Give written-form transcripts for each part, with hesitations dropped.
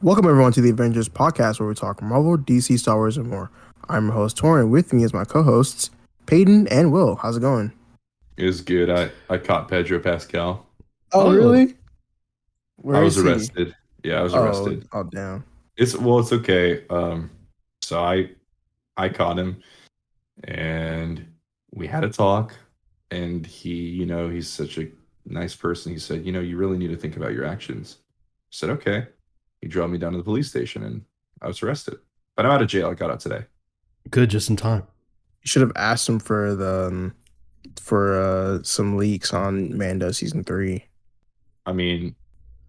Welcome everyone to the Avengers podcast where we talk Marvel, DC, Star Wars, and more. I'm your host Torin. With me is my co-hosts Peyton and Will. How's it going? It was good. I caught Pedro Pascal. Oh, Oh, really? I Where was is he? arrested. Yeah, I was Oh, arrested. oh, damn. It's okay. So I caught him and we had a talk and he's such a nice person. He said, you really need to think about your actions. I said, okay. He drove me down to the police station and I was arrested. But I'm out of jail. I got out today. good, just in time. You should have asked him for some leaks on Mando season 3. I mean,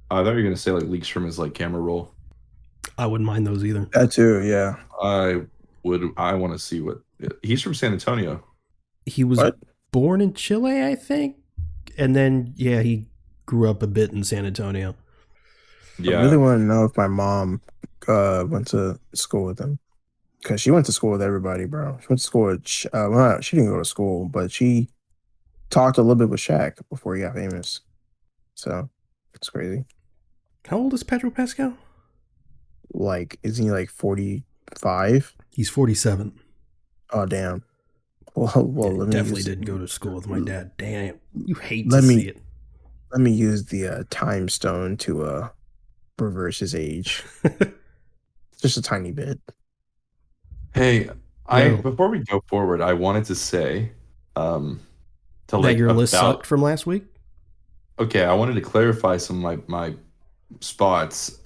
I thought you were gonna say like leaks from his like camera roll. I wouldn't mind those either. That too, yeah. I want to see what he's from San Antonio. He was What? born in Chile, I think, and then he grew up a bit in San Antonio. I Yeah. really want to know if my mom went to school with him. Because she went to school with everybody, bro. She went to school with, well, she didn't go to school, but she talked a little bit with Shaq before he got famous. So, it's crazy. How old is Pedro Pascal? Like, isn't he like 45? He's 47. Oh, damn. Well, Yeah, let me definitely use, didn't go to school with my dad. Damn, you hate let to me see it. let me use the time stone to reverse his age. Just a tiny bit. Hey, I No, before we go forward, I wanted to say, to that like your list about sucked from last week. okay, I wanted to clarify some of my spots.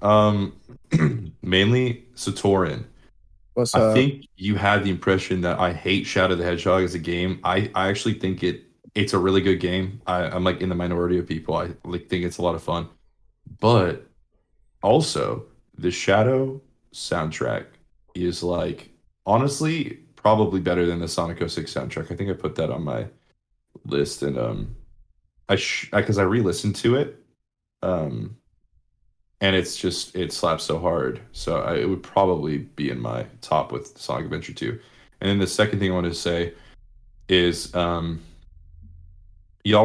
Mainly Satoran. What's I up? think you had the impression that I hate Shadow the Hedgehog as a game. I actually think it's a really good game. I'm like in the minority of people. I like think it's a lot of fun. But also the Shadow soundtrack is like honestly probably better than the Sonic 06 soundtrack. I think I put that on my list and because I re-listened to it um and it slaps so hard. So it would probably be in my top with Sonic Adventure 2. And then the second thing I wanted to say is y'all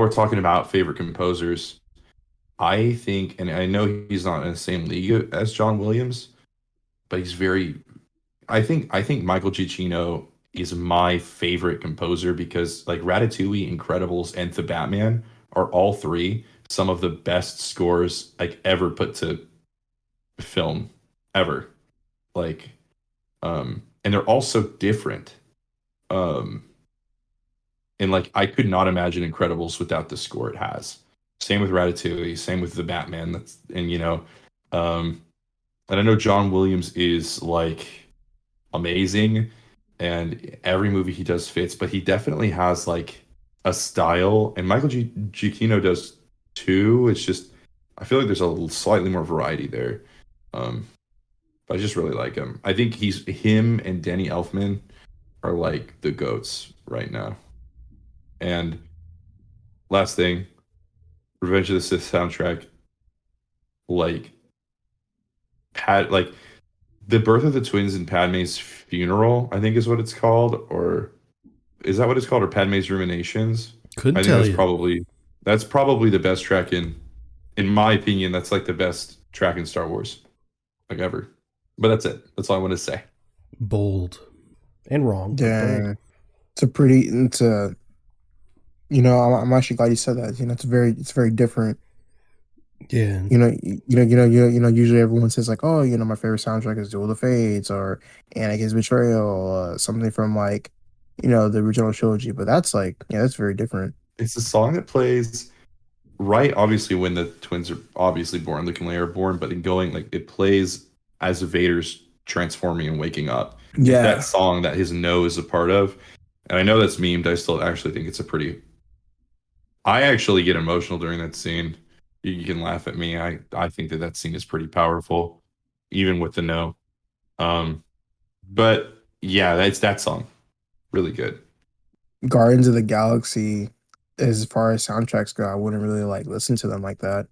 were talking about favorite composers. I think, and I know he's not in the same league as John Williams, but he's very. I think Michael Giacchino is my favorite composer because like Ratatouille, Incredibles, and The Batman are all three some of the best scores like ever put to film ever. Like, and they're all so different. Um, and like I could not imagine Incredibles without the score it has. Same with Ratatouille. Same with The Batman. That's and um, and I know John Williams is like amazing, and every movie he does fits, but he definitely has like a style, and Michael Giacchino does too. It's just I feel like there's a little, slightly more variety there. Um, but I just really like him. I think him and Danny Elfman are like the goats right now. And last thing, Revenge of the Sith soundtrack, like like the birth of the twins and Padme's funeral, I think is what it's called, or is that what it's called, or Padme's ruminations? Couldn't I think tell you. that's probably the best track in my opinion. That's like the best track in Star Wars, like ever. But that's it. That's all I want to say. Bold and wrong, but bold. Dang. It's a, I'm actually glad you said that. It's very different. Yeah, Usually everyone says like, oh, my favorite soundtrack is Duel of the Fates or Anakin's Betrayal, something from like, the original trilogy. But that's like, yeah, that's very different. It's a song that plays right, obviously, when the twins are obviously born, Luke and Leia are born, but in going like it plays as Vader's transforming and waking up. It's that Yeah, song that his no is a part of. And I know that's memed. I still actually think it's a pretty. I actually get emotional during that scene. You can laugh at me. I think that scene is pretty powerful, even with the no. Um, but yeah, that's that song. Really good. Guardians of the Galaxy, as far as soundtracks go, I wouldn't really like listen to them like that.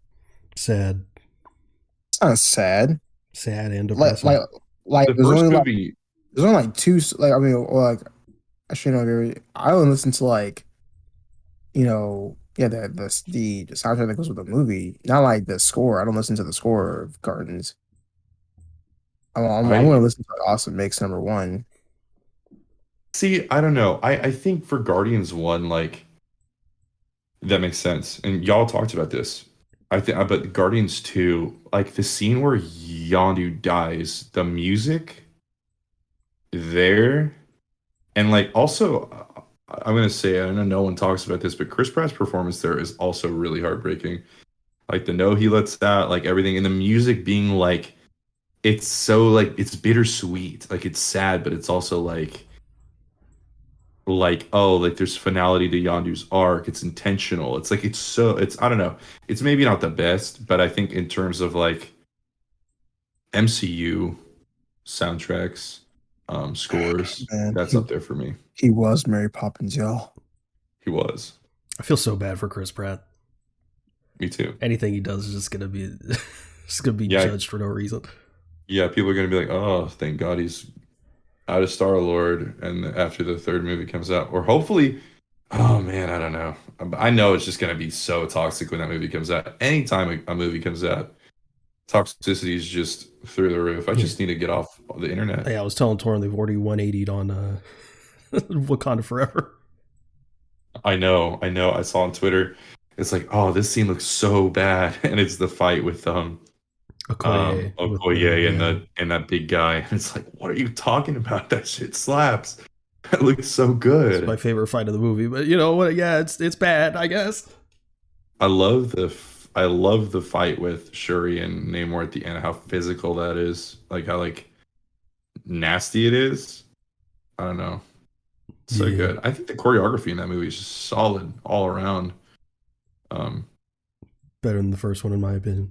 sad, It's not sad. sad and Like like depressing. like The first movie, there's only like two like I mean or like actually no I only listen to like yeah, the soundtrack that goes with the movie, not like the score. I don't listen to the score of Gardens. I'm I going to listen to Awesome Mix #1. see. I don't know. I think for Guardians 1, like that makes sense. And y'all talked about this. I think, but Guardians 2, like the scene where Yondu dies, the music there, and like also, I'm gonna say, I know no one talks about this, but Chris Pratt's performance there is also really heartbreaking. Like the note he lets out, like everything, and the music being like, it's so like it's bittersweet, like it's sad, but it's also like oh, like there's finality to Yondu's arc. It's intentional. It's like it's I don't know. It's maybe not the best, but I think in terms of like MCU soundtracks, scores, Man, that's up there for me. he was Mary Poppins, y'all. He was. I feel so bad for Chris Pratt. Me too. Anything he does is just gonna be Yeah. judged for no reason. Yeah, people are gonna be like, oh, thank God he's out of Star Lord, and after the third movie comes out, or hopefully, oh man, I don't know. I know it's just gonna be so toxic when that movie comes out. Anytime a movie comes out, toxicity is just through the roof. I just need to get off the internet. Yeah, I was telling Torrin they've already 180'd on Wakanda Forever. I know. I saw on Twitter. It's like, oh, this scene looks so bad, and it's the fight with Okoye. Okoye and that big guy. And it's like, what are you talking about? That shit slaps. That looks so good. It's my favorite fight of the movie, but you know what? Yeah, it's bad, I guess. I love the fight with Shuri and Namor at the end. How physical that is. Like how like nasty it is. I don't know. So Yeah. good. I think the choreography in that movie is just solid all around. Better than the first one, in my opinion.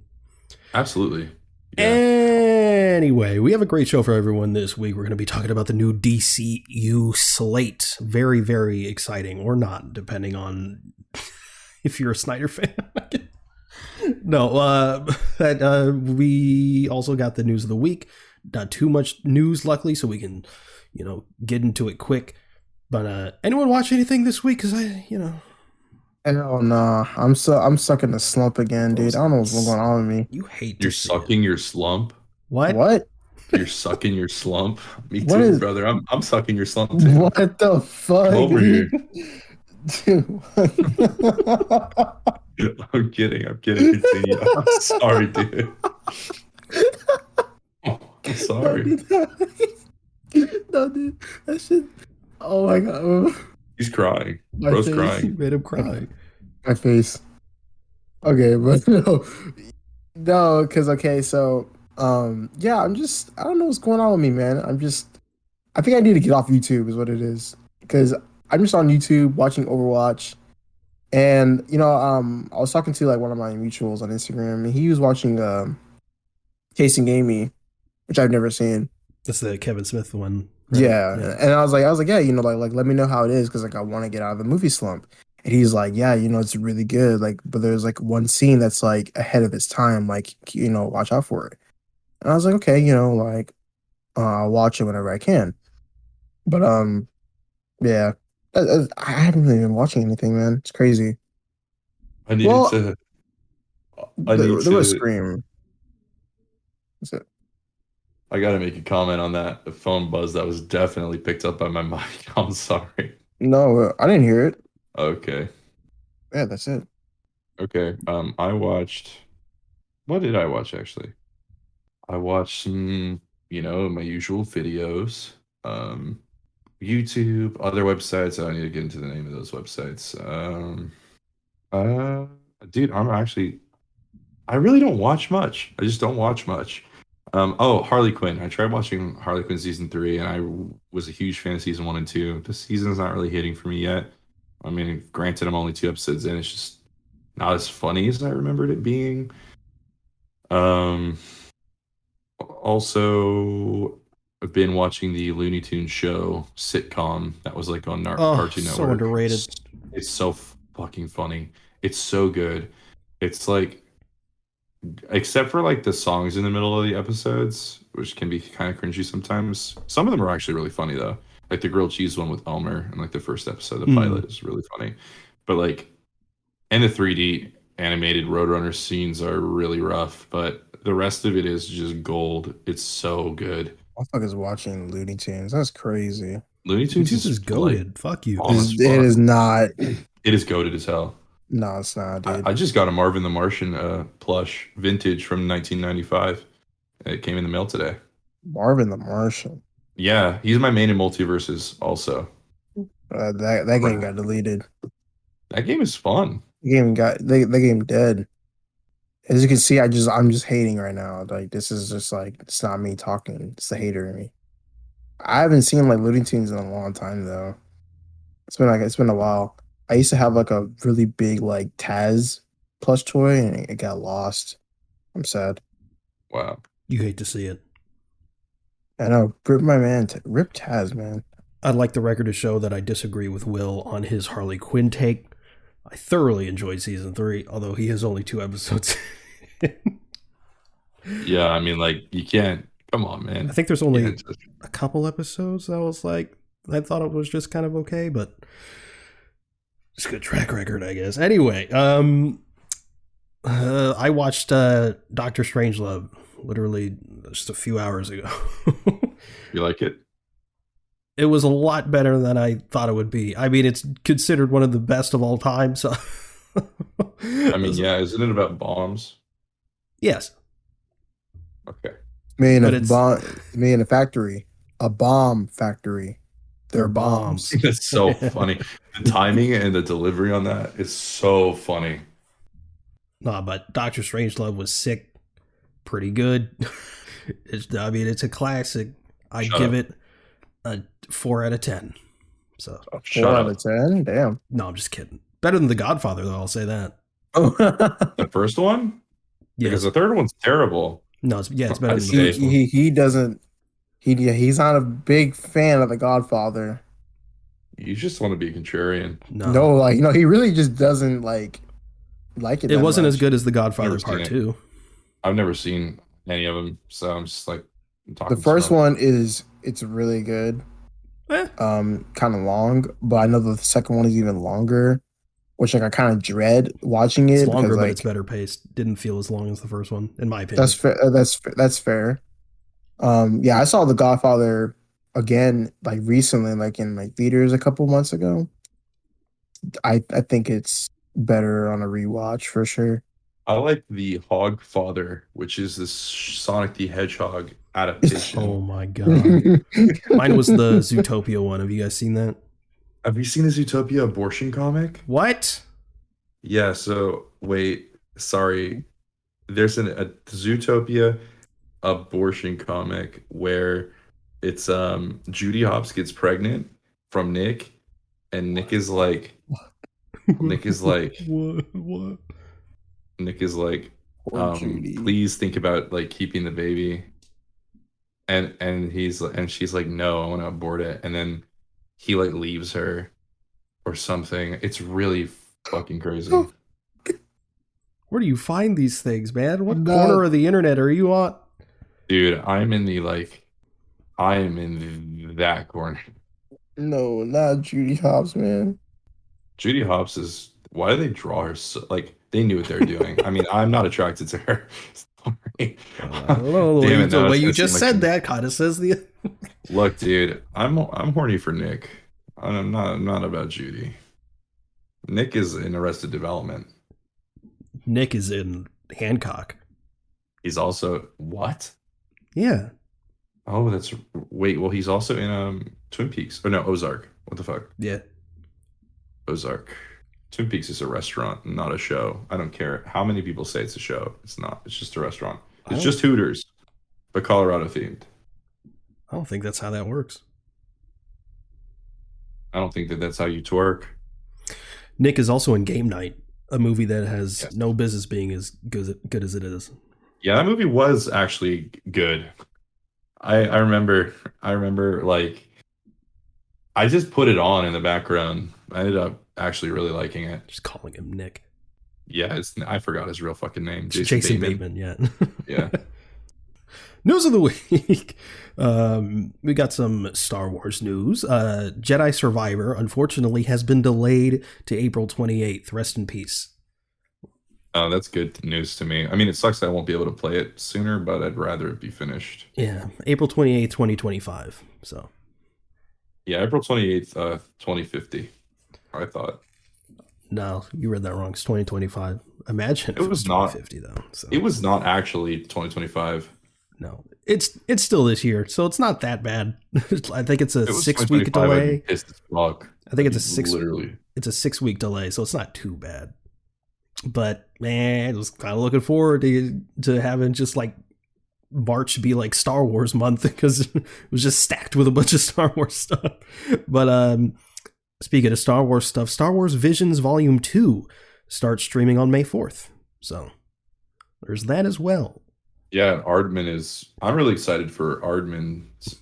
Absolutely. Yeah. Anyway, we have a great show for everyone this week. We're going to be talking about the new DCEU slate. Very, very exciting, or not, depending on if you're a Snyder fan. No, we also got the news of the week. Not too much news, luckily, so we can, get into it quick. But anyone watch anything this week? Because Hell no. I'm stuck in the slump again, dude. I don't know what's going on with me. you hate You're to see sucking it. your slump. What? What? You're sucking your slump. Me What too, is- brother. I'm sucking your slump too. What the fuck? Come over here. Dude. I'm kidding. Continue. I'm sorry, dude. Oh, I'm sorry. No, dude. That shit. Oh my god. He's crying. My Bro's face. You crying. made him cry. My face. Okay, but no, because okay, so yeah, I don't know what's going on with me, man. I think I need to get off YouTube, is what it is, because I'm just on YouTube watching Overwatch, and I was talking to like one of my mutuals on Instagram, and he was watching Casing Gamey, which I've never seen. That's the Kevin Smith one. Right? Yeah. And I was like, yeah, like let me know how it is, because like I want to get out of the movie slump. And he's like, yeah, it's really good. Like, but there's like one scene that's like ahead of its time. Like, watch out for it. And I was like, okay, like I'll watch it whenever I can. But yeah, I haven't really been watching anything, man. It's crazy. I needed Well, to. There was Scream. That's it. I gotta make a comment on that. The phone buzz that was definitely picked up by my mic. I'm sorry. No, I didn't hear it. Okay. Yeah, that's it. Okay. I watched. What did I watch actually? I watched some, my usual videos. YouTube, other websites. I don't need to get into the name of those websites. Dude, I really don't watch much. I just don't watch much. Harley Quinn. I tried watching Harley Quinn season 3, and I was a huge fan of season 1 and 2. This season's not really hitting for me yet. I mean, granted, I'm only 2 episodes in. It's just not as funny as I remembered it being. Also, I've been watching the Looney Tunes show sitcom that was like on Cartoon Network. So underrated. It's so fucking funny. It's so good. It's like, except for like the songs in the middle of the episodes, which can be kind of cringy sometimes. Some of them are actually really funny though. Like the grilled cheese one with Elmer and like the first episode, the pilot is really funny. But like, and the 3D animated Roadrunner scenes are really rough, but the rest of it is just gold. It's so good. Motherfuckers watching Looney Tunes. That's crazy. Looney Tunes This is like goated. Fuck you. fun as It fuck. is not. It is goated as hell. No, it's not, dude. I just got a Marvin the Martian plush vintage from 1995. It came in the mail today. Marvin the Martian. Yeah, he's my main in Multiverses also. That game got deleted. That game is fun. The game dead. As you can see, I'm just hating right now. Like this is just like it's not me talking. It's the hater in me. I haven't seen like Looney Tunes in a long time though. It's been a while. I used to have like a really big like Taz plush toy and it got lost. I'm sad. Wow. You hate to see it. I know. Rip Taz, man. I'd like the record to show that I disagree with Will on his Harley Quinn take. I thoroughly enjoyed season 3, although he has only 2 episodes. Yeah, I mean, like, you can't. Come on, man. I think there's only a couple episodes that was like, I thought it was just kind of okay, but it's a good track record, I guess. Anyway, I watched Doctor Strangelove literally just a few hours ago. You like it? It was a lot better than I thought it would be. I mean, it's considered one of the best of all time. So, I mean, yeah, isn't it about bombs? Yes. Okay. Me in a factory, a bomb factory. They're bombs. That's so funny. The timing and the delivery on that is so funny. Nah, but Doctor Strangelove was sick, pretty good. It's a classic. I give it a 4 out of 10. So 4 out of 10. Damn. No, I'm just kidding. Better than The Godfather, though. I'll say that. Oh, The first one, Yes. because the third one's terrible. No, it's better than the say- first one. he doesn't. He's not a big fan of The Godfather. You just want to be a contrarian. No, like he really just doesn't like it. It that wasn't as much. good as The Godfather Never seen Part it. 2. I've never seen any of them, so I'm just like talking. The first stuff. one it's really good. Eh. Kind of long, but I know the second one is even longer, which like I kind of dread watching it. It's longer, because, but like, it's better paced. Didn't feel as long as the first one, in my opinion. That's fair. That's fair. Yeah, I saw The Godfather again like recently, like in like theaters a couple months ago. I think it's better on a rewatch for sure. I like the Hogfather, which is this Sonic the Hedgehog adaptation. Oh my god. Mine was the Zootopia one. Have you guys seen that? Have you seen the Zootopia abortion comic? What? Yeah, so wait, sorry. There's a Zootopia abortion comic where it's Judy Hopps gets pregnant from Nick, and Nick is like what? Nick is like Poor Judy. please think about like keeping the baby. And she's like, no, I want to abort it. And then he like leaves her or something. It's really fucking crazy. Where do you find these things, man? What corner of the internet are you on? Dude, I am in that corner. No, not Judy Hopps, man. Judy Hopps is, why do they draw her so, like, they knew what they were doing. I mean, I'm not attracted to her. Sorry. I don't know. Damn it, The no, way it's you gonna just seem said like that kind of says the. Look, dude, I'm horny for Nick. I'm not about Judy. Nick is in Arrested Development. Nick is in Hancock. He's also what? Yeah. Oh, well, he's also in Twin Peaks. Oh no, Ozark. What the fuck? Yeah. Ozark. Twin Peaks is a restaurant, not a show. I don't care how many people say it's a show. It's not. It's just a restaurant. It's just Hooters, but Colorado themed. I don't think that's how that works. I don't think that's how you twerk. Nick is also in Game Night, a movie that has no business being as good as it is. Yeah, that movie was actually good. I remember like I just put it on in the background. I ended up actually really liking it. Just calling him Nick. Yeah, I forgot his real fucking name. Jason Bateman, yeah. Yeah. News of the week. We got some Star Wars news. Jedi Survivor, unfortunately, has been delayed to April 28th. Rest in peace. That's good news to me. I mean, it sucks that I won't be able to play it sooner, but I'd rather it be finished. Yeah, April 28th, 2025. So Yeah, April 28th, 2050. I thought no, you read that wrong. It's 2025. Imagine if it was not 2050 though. So it was not actually 2025. no, it's still this year, so it's not that bad. I think it's a It was 6-week 2025, I'd be delay. pissed as fuck. I think it's Literally. it's a 6-week delay, so it's not too bad. But man, I was kind of looking forward to having just like March be like Star Wars month because it was just stacked with a bunch of Star Wars stuff. But speaking of Star Wars stuff, Star Wars Visions Volume 2 starts streaming on May 4th. So there's that as well. Yeah, I'm really excited for Aardman's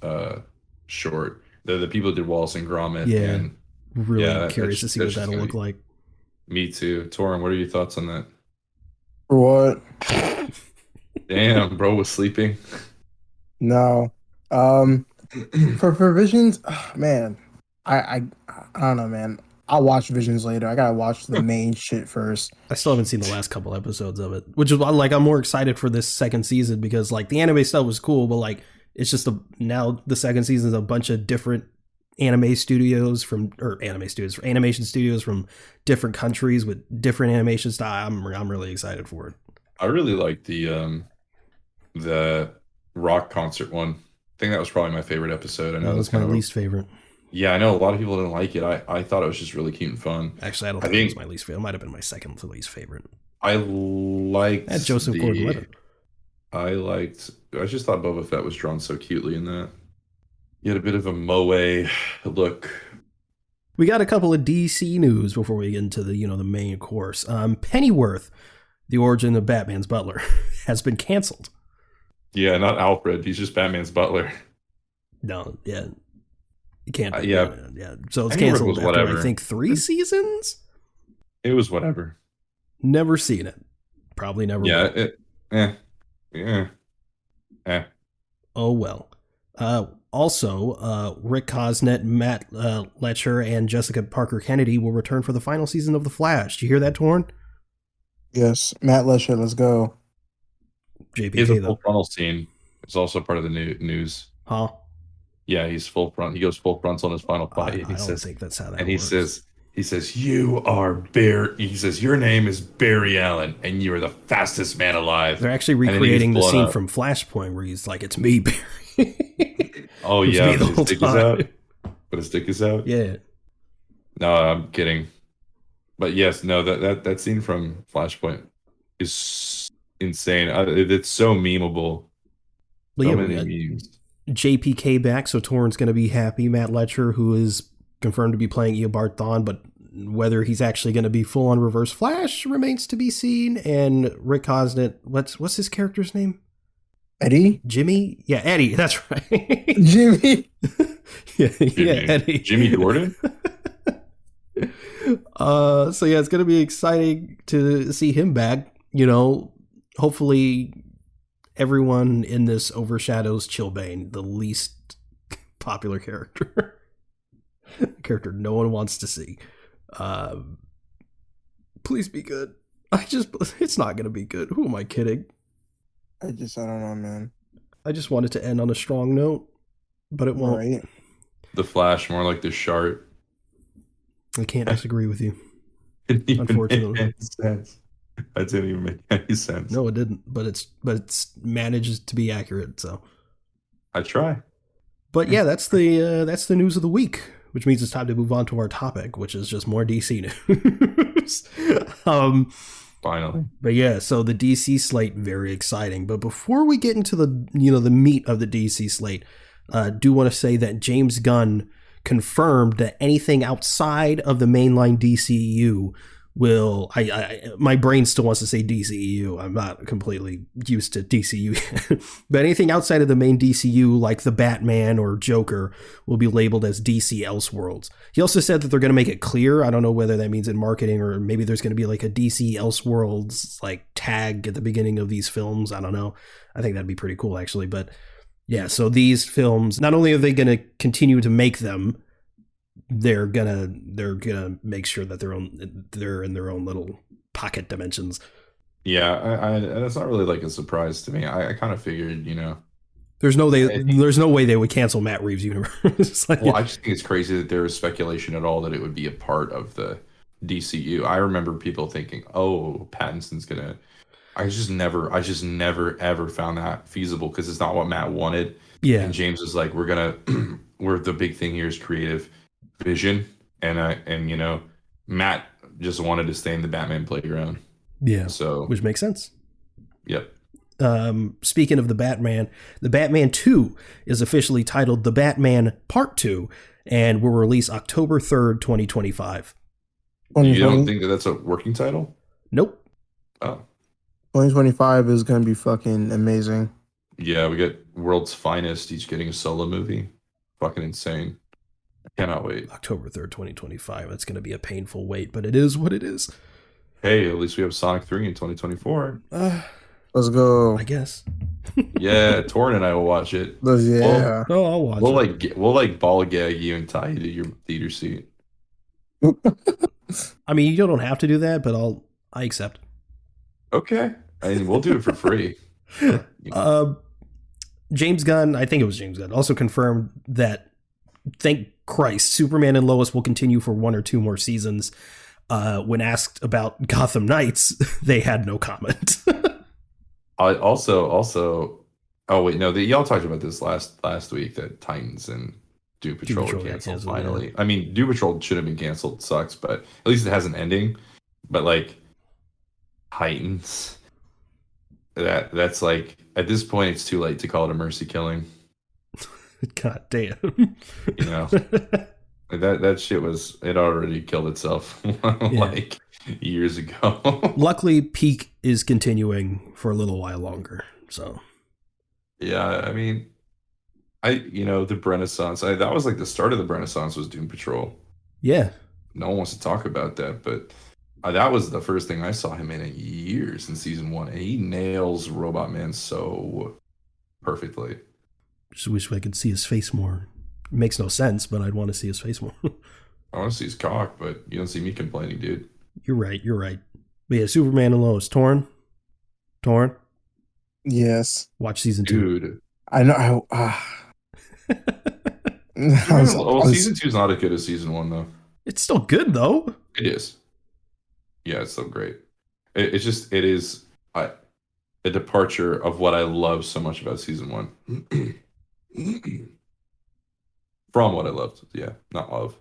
short. The people who did Wallace and Gromit. Yeah. And Really curious to see what that'll look like. Me too. Torin, what are your thoughts on that? For what? Damn, bro was sleeping. No. For Visions, man, I don't know, man. I'll watch Visions later. I gotta watch the main shit first. I still haven't seen the last couple episodes of it, which is like I'm more excited for this second season because like the anime stuff was cool, but like it's just now the second season is a bunch of different animation studios from different countries with different animation style. I'm really excited for it. I really like the rock concert one. I think that was probably my favorite episode. I know That was my least favorite. Yeah, I know a lot of people didn't like it. I thought it was just really cute and fun. Actually, I don't think it was my least favorite. It might have been my second to least favorite. I liked Joseph Gordon-Levitt. I just thought Boba Fett was drawn so cutely in that. He had a bit of a moe look. We got a couple of DC news before we get into the the main course. Pennyworth, the origin of Batman's butler, has been canceled. Yeah, not Alfred. He's just Batman's butler. No, yeah. It can't be. Yeah. So it's Pennyworth canceled was after, whatever. I think, 3 seasons? It was whatever. Never seen it. Probably never will. Oh, well. Also, Rick Cosnett, Matt Letcher, and Jessica Parker Kennedy will return for the final season of The Flash. Did you hear that, Torn? Yes, Matt Lesher, let's go. He has JPK, a full frontal scene. It's also part of the news. Huh? Yeah, he's full front. He goes full frontal in his final fight. I don't think that's how that and works. he says, you are Barry. He says, your name is Barry Allen, and you are the fastest man alive. They're actually recreating the scene from Flashpoint where he's like, it's me, Barry. Oh, It's yeah. me the whole His dick is time. out. But his dick is out? Yeah. No, I'm kidding. But yes, no, that scene from Flashpoint is insane. It's so memeable. But So yeah, many memes. JPK back, so Torrent's going to be happy. Matt Letcher, who is confirmed to be playing Eobard Thawne, but whether he's actually going to be full on Reverse Flash remains to be seen. And Rick Cosnett, what's his character's name? Eddie? Jimmy? Yeah, Eddie. That's right. Jimmy? yeah, Eddie. Jimmy Gordon? So yeah, it's going to be exciting to see him back. Hopefully everyone in this overshadows Chilbane, the least popular character. Character no one wants to see. Please be good. It's not going to be good. Who am I kidding? I don't know, man. I just want it to end on a strong note, but it won't. Right. The Flash, more like the Shart. I can't disagree with you. It didn't even Unfortunately. make any sense. That didn't even make any sense. No, it didn't. But it's managed to be accurate. So I try. But yeah, that's the news of the week, which means it's time to move on to our topic, which is just more DC news. Finally. But yeah, so the DC slate, very exciting. But before we get into the the meat of the DC slate, do want to say that James Gunn confirmed that anything outside of the mainline DCEU will my brain still wants to say DCEU. I'm not completely used to DCU. But anything outside of the main DCU, like the Batman or Joker, will be labeled as DC Elseworlds. He also said that they're going to make it clear. I don't know whether that means in marketing or maybe there's going to be like a DC Elseworlds like tag at the beginning of these films. I don't know. I think that'd be pretty cool actually. But yeah, so these films, not only are they going to continue to make them, they're gonna make sure that they're in their own little pocket dimensions. Yeah, that's not really like a surprise to me. I kind of figured, you know. There's no I think, there's no way they would cancel Matt Reeves' universe. It's like, well, I just think it's crazy that there was speculation at all that it would be a part of the DCU. I remember people thinking, "Oh, Pattinson's gonna." I just never ever found that feasible because it's not what Matt wanted. yeah, And James is like, "We're gonna, we're the big thing here is creative vision," and you know, Matt just wanted to stay in the Batman playground. yeah, So, which makes sense. yep. Speaking of the Batman 2 is officially titled The Batman Part 2 and will release October 3rd, 2025. You don't 2020, think that that's a working title? Nope. Oh, 2025 is gonna be fucking amazing. yeah, we get World's Finest. He's getting a solo movie. Fucking insane. I cannot wait. October 3rd, 2025. That's going to be a painful wait, but it is what it is. Hey, at least we have Sonic 3 in 2024. Let's go. I guess. Yeah, Torrin and I will watch it. Yeah. Oh, I'll watch it. We'll like ball gag you and tie you to your theater seat. I mean, you don't have to do that, but I accept. Okay. And we'll do it for free. You know. James Gunn, I think it was James Gunn, also confirmed that, thank Christ, Superman and Lois will continue for 1 or 2 more seasons. When asked about Gotham Knights, they had no comment. I also. Oh wait, no, y'all talked about this last week that Titans and Doom Patrol were got canceled canceled, finally. yeah. I mean, Doom Patrol should have been canceled. Sucks, but at least it has an ending. But like Titans, that's like at this point it's too late to call it a mercy killing. God damn. You know, that shit was it already killed itself like years ago. Luckily, Peak is continuing for a little while longer. So Yeah, I mean, the Renaissance. That was like the start of the Renaissance was Doom Patrol. yeah, No one wants to talk about that, but that was the first thing I saw him in years in season 1, and he nails Robot Man so perfectly. just wish I could see his face more. It makes no sense, but I'd want to see his face more. I want to see his cock, but you don't see me complaining, dude. You're right. But yeah, Superman and Lois, Torn. Yes. Watch season 2. Dude, I know. season 2 is not as good as season 1, though. It's still good though. It is. Yeah, it's so great. It is a departure of what I love so much about season 1. From what I loved, yeah, not love.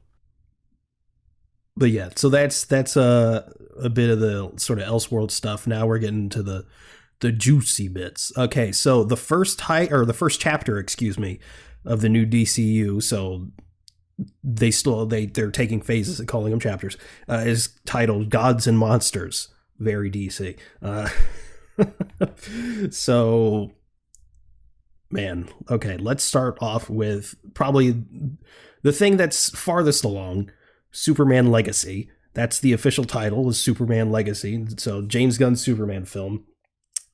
But yeah, so that's a bit of the sort of Elseworld stuff. Now we're getting to the juicy bits. Okay, so the first chapter, excuse me, of the new DCU. So they're taking phases and calling them chapters. Is titled Gods and Monsters. Very DC. So, man, okay, let's start off with probably the thing that's farthest along. Superman Legacy. That's the official title, is Superman Legacy. So James Gunn's Superman film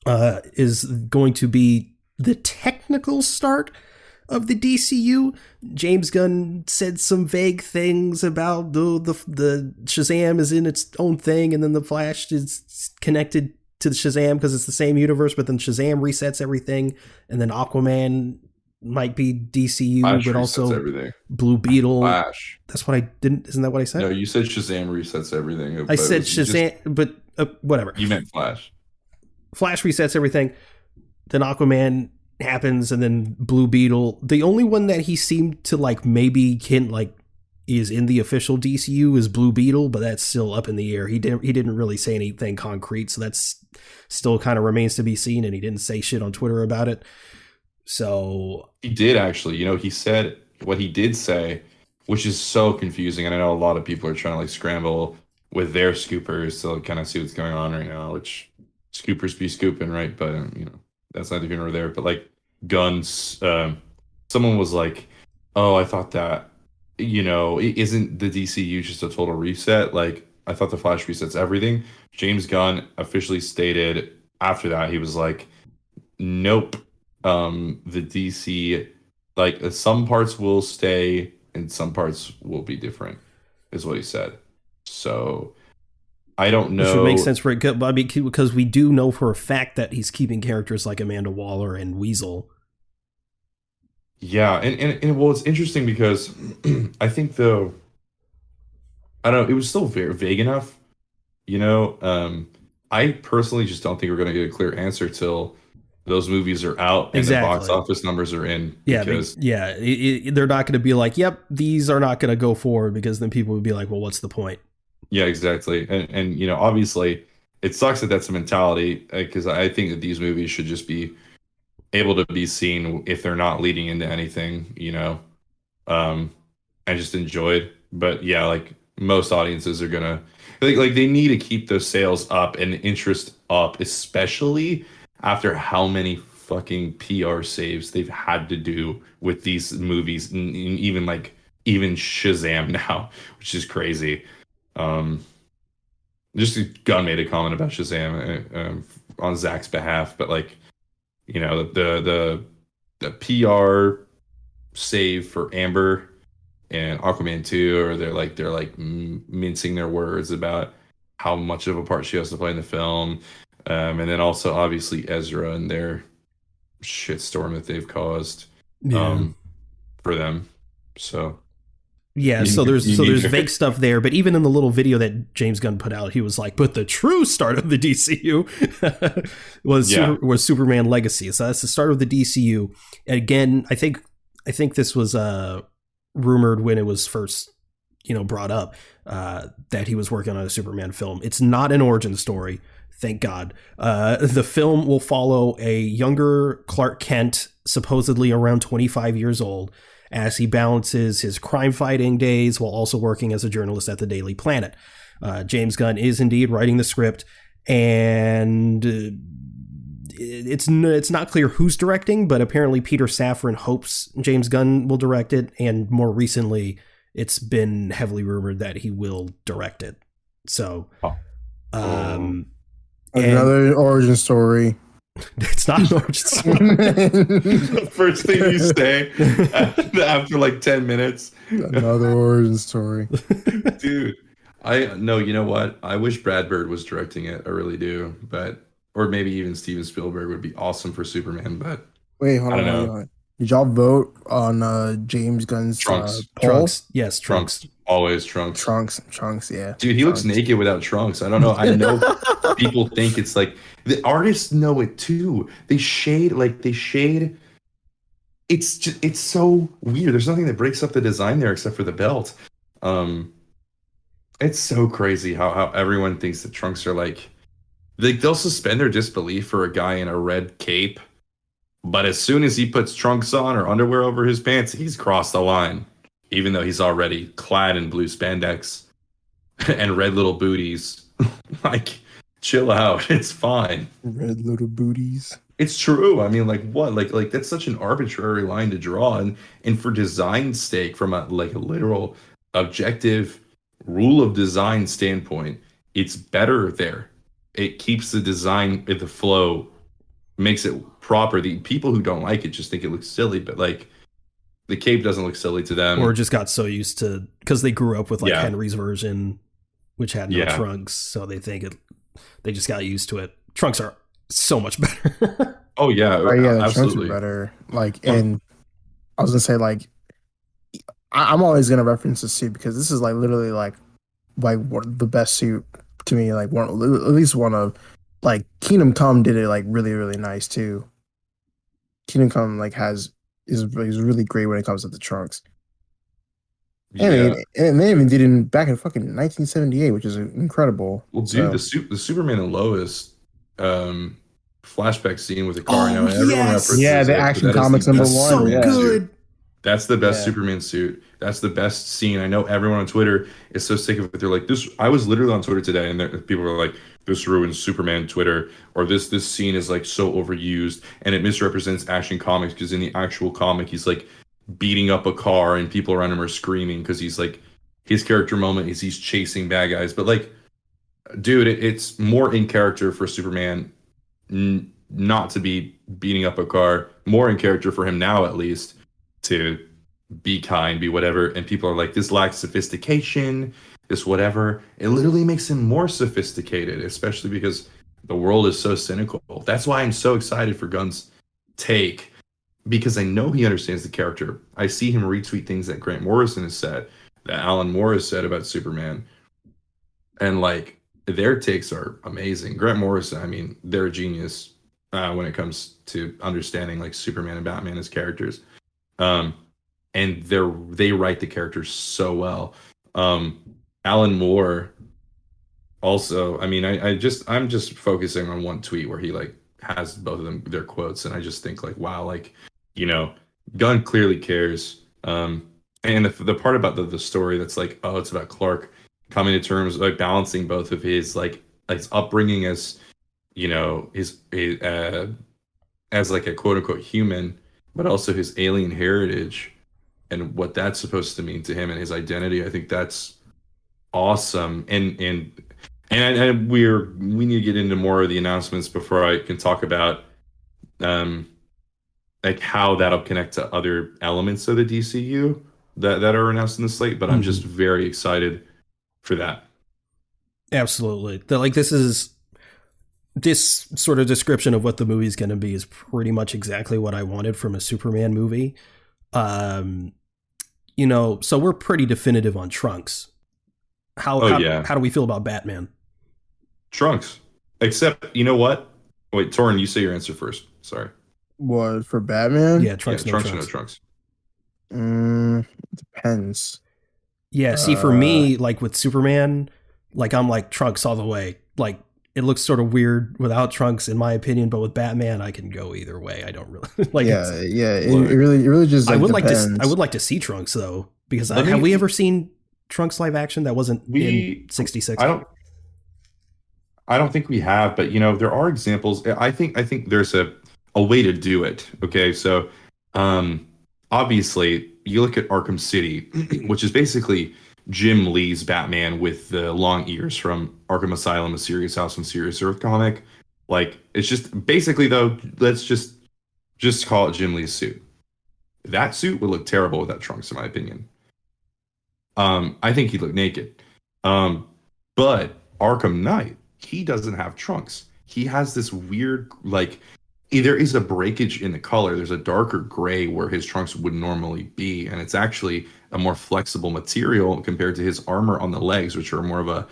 is going to be the technical start of the DCU. James Gunn said some vague things about the Shazam is in its own thing, and then the Flash is connected to the Shazam because it's the same universe, but then Shazam resets everything, and then Aquaman might be DCU, Flash but also everything. Blue Beetle. Flash. That's what I didn't. Isn't that what I said? No, you said Shazam resets everything. I said Shazam, but whatever. You meant Flash. Flash resets everything. Then Aquaman happens, and then Blue Beetle. The only one that he seemed to like maybe hint like is in the official DCU is Blue Beetle, but that's still up in the air. He didn't really say anything concrete, so that's still kind of remains to be seen. And he didn't say shit on Twitter about it. So He did actually. He said what he did say, which is so confusing. And I know a lot of people are trying to like scramble with their scoopers to kind of see what's going on right now, which scoopers be scooping, right? But that's neither here nor there. But like Guns, someone was like, "Oh, I thought that, isn't the DCU just a total reset? Like, I thought the Flash resets everything." James Gunn officially stated after that, he was like, "Nope. The DC, like some parts will stay and some parts will be different," is what he said. So I don't know. Which would make sense for it, because we do know for a fact that he's keeping characters like Amanda Waller and Weasel. Yeah, and well, it's interesting because I think though, I don't know, it was still very vague enough, you know. I personally just don't think we're going to get a clear answer till those movies are out and the box office numbers are in. Yeah, because they're not going to be like, "Yep, these are not going to go forward," because then people would be like, "Well, what's the point?" Yeah, exactly. And you know, obviously, it sucks that that's a mentality, because I think that these movies should just be able to be seen if they're not leading into anything, you know. I just enjoyed, but yeah, like most audiences are gonna like they need to keep those sales up and interest up, especially after how many fucking PR saves they've had to do with these movies, and even Shazam now, which is crazy. Just Gunn made a comment about Shazam on Zach's behalf, but like, you know, the PR save for Amber and Aquaman 2, or they're like mincing their words about how much of a part she has to play in the film, and then also obviously Ezra and their shitstorm that they've caused for them. So yeah, so there's vague stuff there, but even in the little video that James Gunn put out, he was like, "But the true start of the DCU was Superman Legacy." So that's the start of the DCU. And again, I think this was rumored when it was first, brought up, that he was working on a Superman film. It's not an origin story, thank God. The film will follow a younger Clark Kent, supposedly around 25 years old, as he balances his crime fighting days while also working as a journalist at the Daily Planet. James Gunn is indeed writing the script, and it's not clear who's directing, but apparently Peter Safran hopes James Gunn will direct it, and more recently it's been heavily rumored that he will direct it. So another origin story. It's not an origin story. The first thing you say after like 10 minutes. Another origin story. Dude, you know what? I wish Brad Bird was directing it. I really do. Or maybe even Steven Spielberg would be awesome for Superman. But wait, hold on. Did y'all vote on James Gunn's Trunks? Trunks. Yes, Trunks. Always Trunks. Trunks, yeah. Dude, he looks naked without trunks. I don't know. I know people think it's like, the artists know it too. They shade. It's so weird. There's nothing that breaks up the design there except for the belt. It's so crazy how everyone thinks that trunks are like they'll suspend their disbelief for a guy in a red cape. But as soon as he puts trunks on or underwear over his pants, he's crossed the line, even though he's already clad in blue spandex and red little booties. Like, chill out. It's fine. Red little booties. It's true. I mean, like, what? Like that's such an arbitrary line to draw. And for design's sake, from a literal objective rule of design standpoint, it's better there. It keeps the design, the flow, makes it proper. The people who don't like it just think it looks silly, but like the cape doesn't look silly to them, or just got so used to, because they grew up with Henry's version, which had no trunks, so they just got used to it. Trunks are so much better. Oh yeah, the absolutely. Trunks are better. Like, and I was gonna say, like, I'm always gonna reference the suit because this is like literally like the best suit to me. Like at least one of. Like Kingdom Come did it like really, really nice too. Kingdom Come is really great when it comes to the trunks. And they even did it back in fucking 1978, which is incredible. Well, dude, the Superman and Lois flashback scene with the car. The Action Comics #1. So good. That's the best Superman suit. That's the best scene. I know everyone on Twitter is so sick of it. They're like, this. I was literally on Twitter today, and people were like, this ruins Superman Twitter, or this scene is like so overused, and it misrepresents Action Comics, because in the actual comic, he's like beating up a car, and people around him are screaming because he's like, his character moment is he's chasing bad guys. But like, dude, it's more in character for Superman not to be beating up a car. More in character for him now, at least, to be kind, be whatever, and people are like, this lacks sophistication, this whatever. It literally makes him more sophisticated, especially because the world is so cynical. That's why I'm so excited for Gunn's take, because I know he understands the character. I see him retweet things that Grant Morrison has said, that Alan Moore has said about Superman, and like their takes are amazing. Grant Morrison, I mean, they're a genius when it comes to understanding like Superman and Batman as characters. And they write the characters so well. Alan Moore also, I mean, I'm just focusing on one tweet where he like has both of them their quotes, and I just think like, wow, like, you know, Gunn clearly cares. And the part about the story that's like, oh, it's about Clark coming to terms, like balancing both of his like his upbringing as, you know, his as like a quote unquote human, but also his alien heritage and what that's supposed to mean to him and his identity. I think that's awesome. And we need to get into more of the announcements before I can talk about like how that'll connect to other elements of the DCU that are announced in the slate. But I'm just very excited for that. Absolutely. This sort of description of what the movie's going to be is pretty much exactly what I wanted from a Superman movie. You know, so we're pretty definitive on Trunks. How do we feel about Batman? Trunks. Except, you know what? Wait, Torrin, you say your answer first. Sorry. What, for Batman? Yeah, Trunks, no Trunks. Trunks. Depends. Yeah, see, for me, like with Superman, like I'm like Trunks all the way. Like it looks sort of weird without Trunks, in my opinion, but with Batman, I can go either way. I don't really like. Yeah. It really just. Like, I would like to see Trunks though, because have we ever seen Trunks live action that wasn't in '66? I don't think we have, but you know, there are examples. I think there's a way to do it. Okay, so obviously you look at Arkham City, which is basically Jim Lee's Batman with the long ears from Arkham Asylum, a Serious House on Serious Earth comic. Like, it's just basically, though, let's just call it Jim Lee's suit. That suit would look terrible without Trunks, in my opinion. I think he'd look naked. But Arkham Knight, he doesn't have Trunks. He has this weird, like, there is a breakage in the color. There's a darker gray where his Trunks would normally be, and it's actually a more flexible material compared to his armor on the legs, which are more of a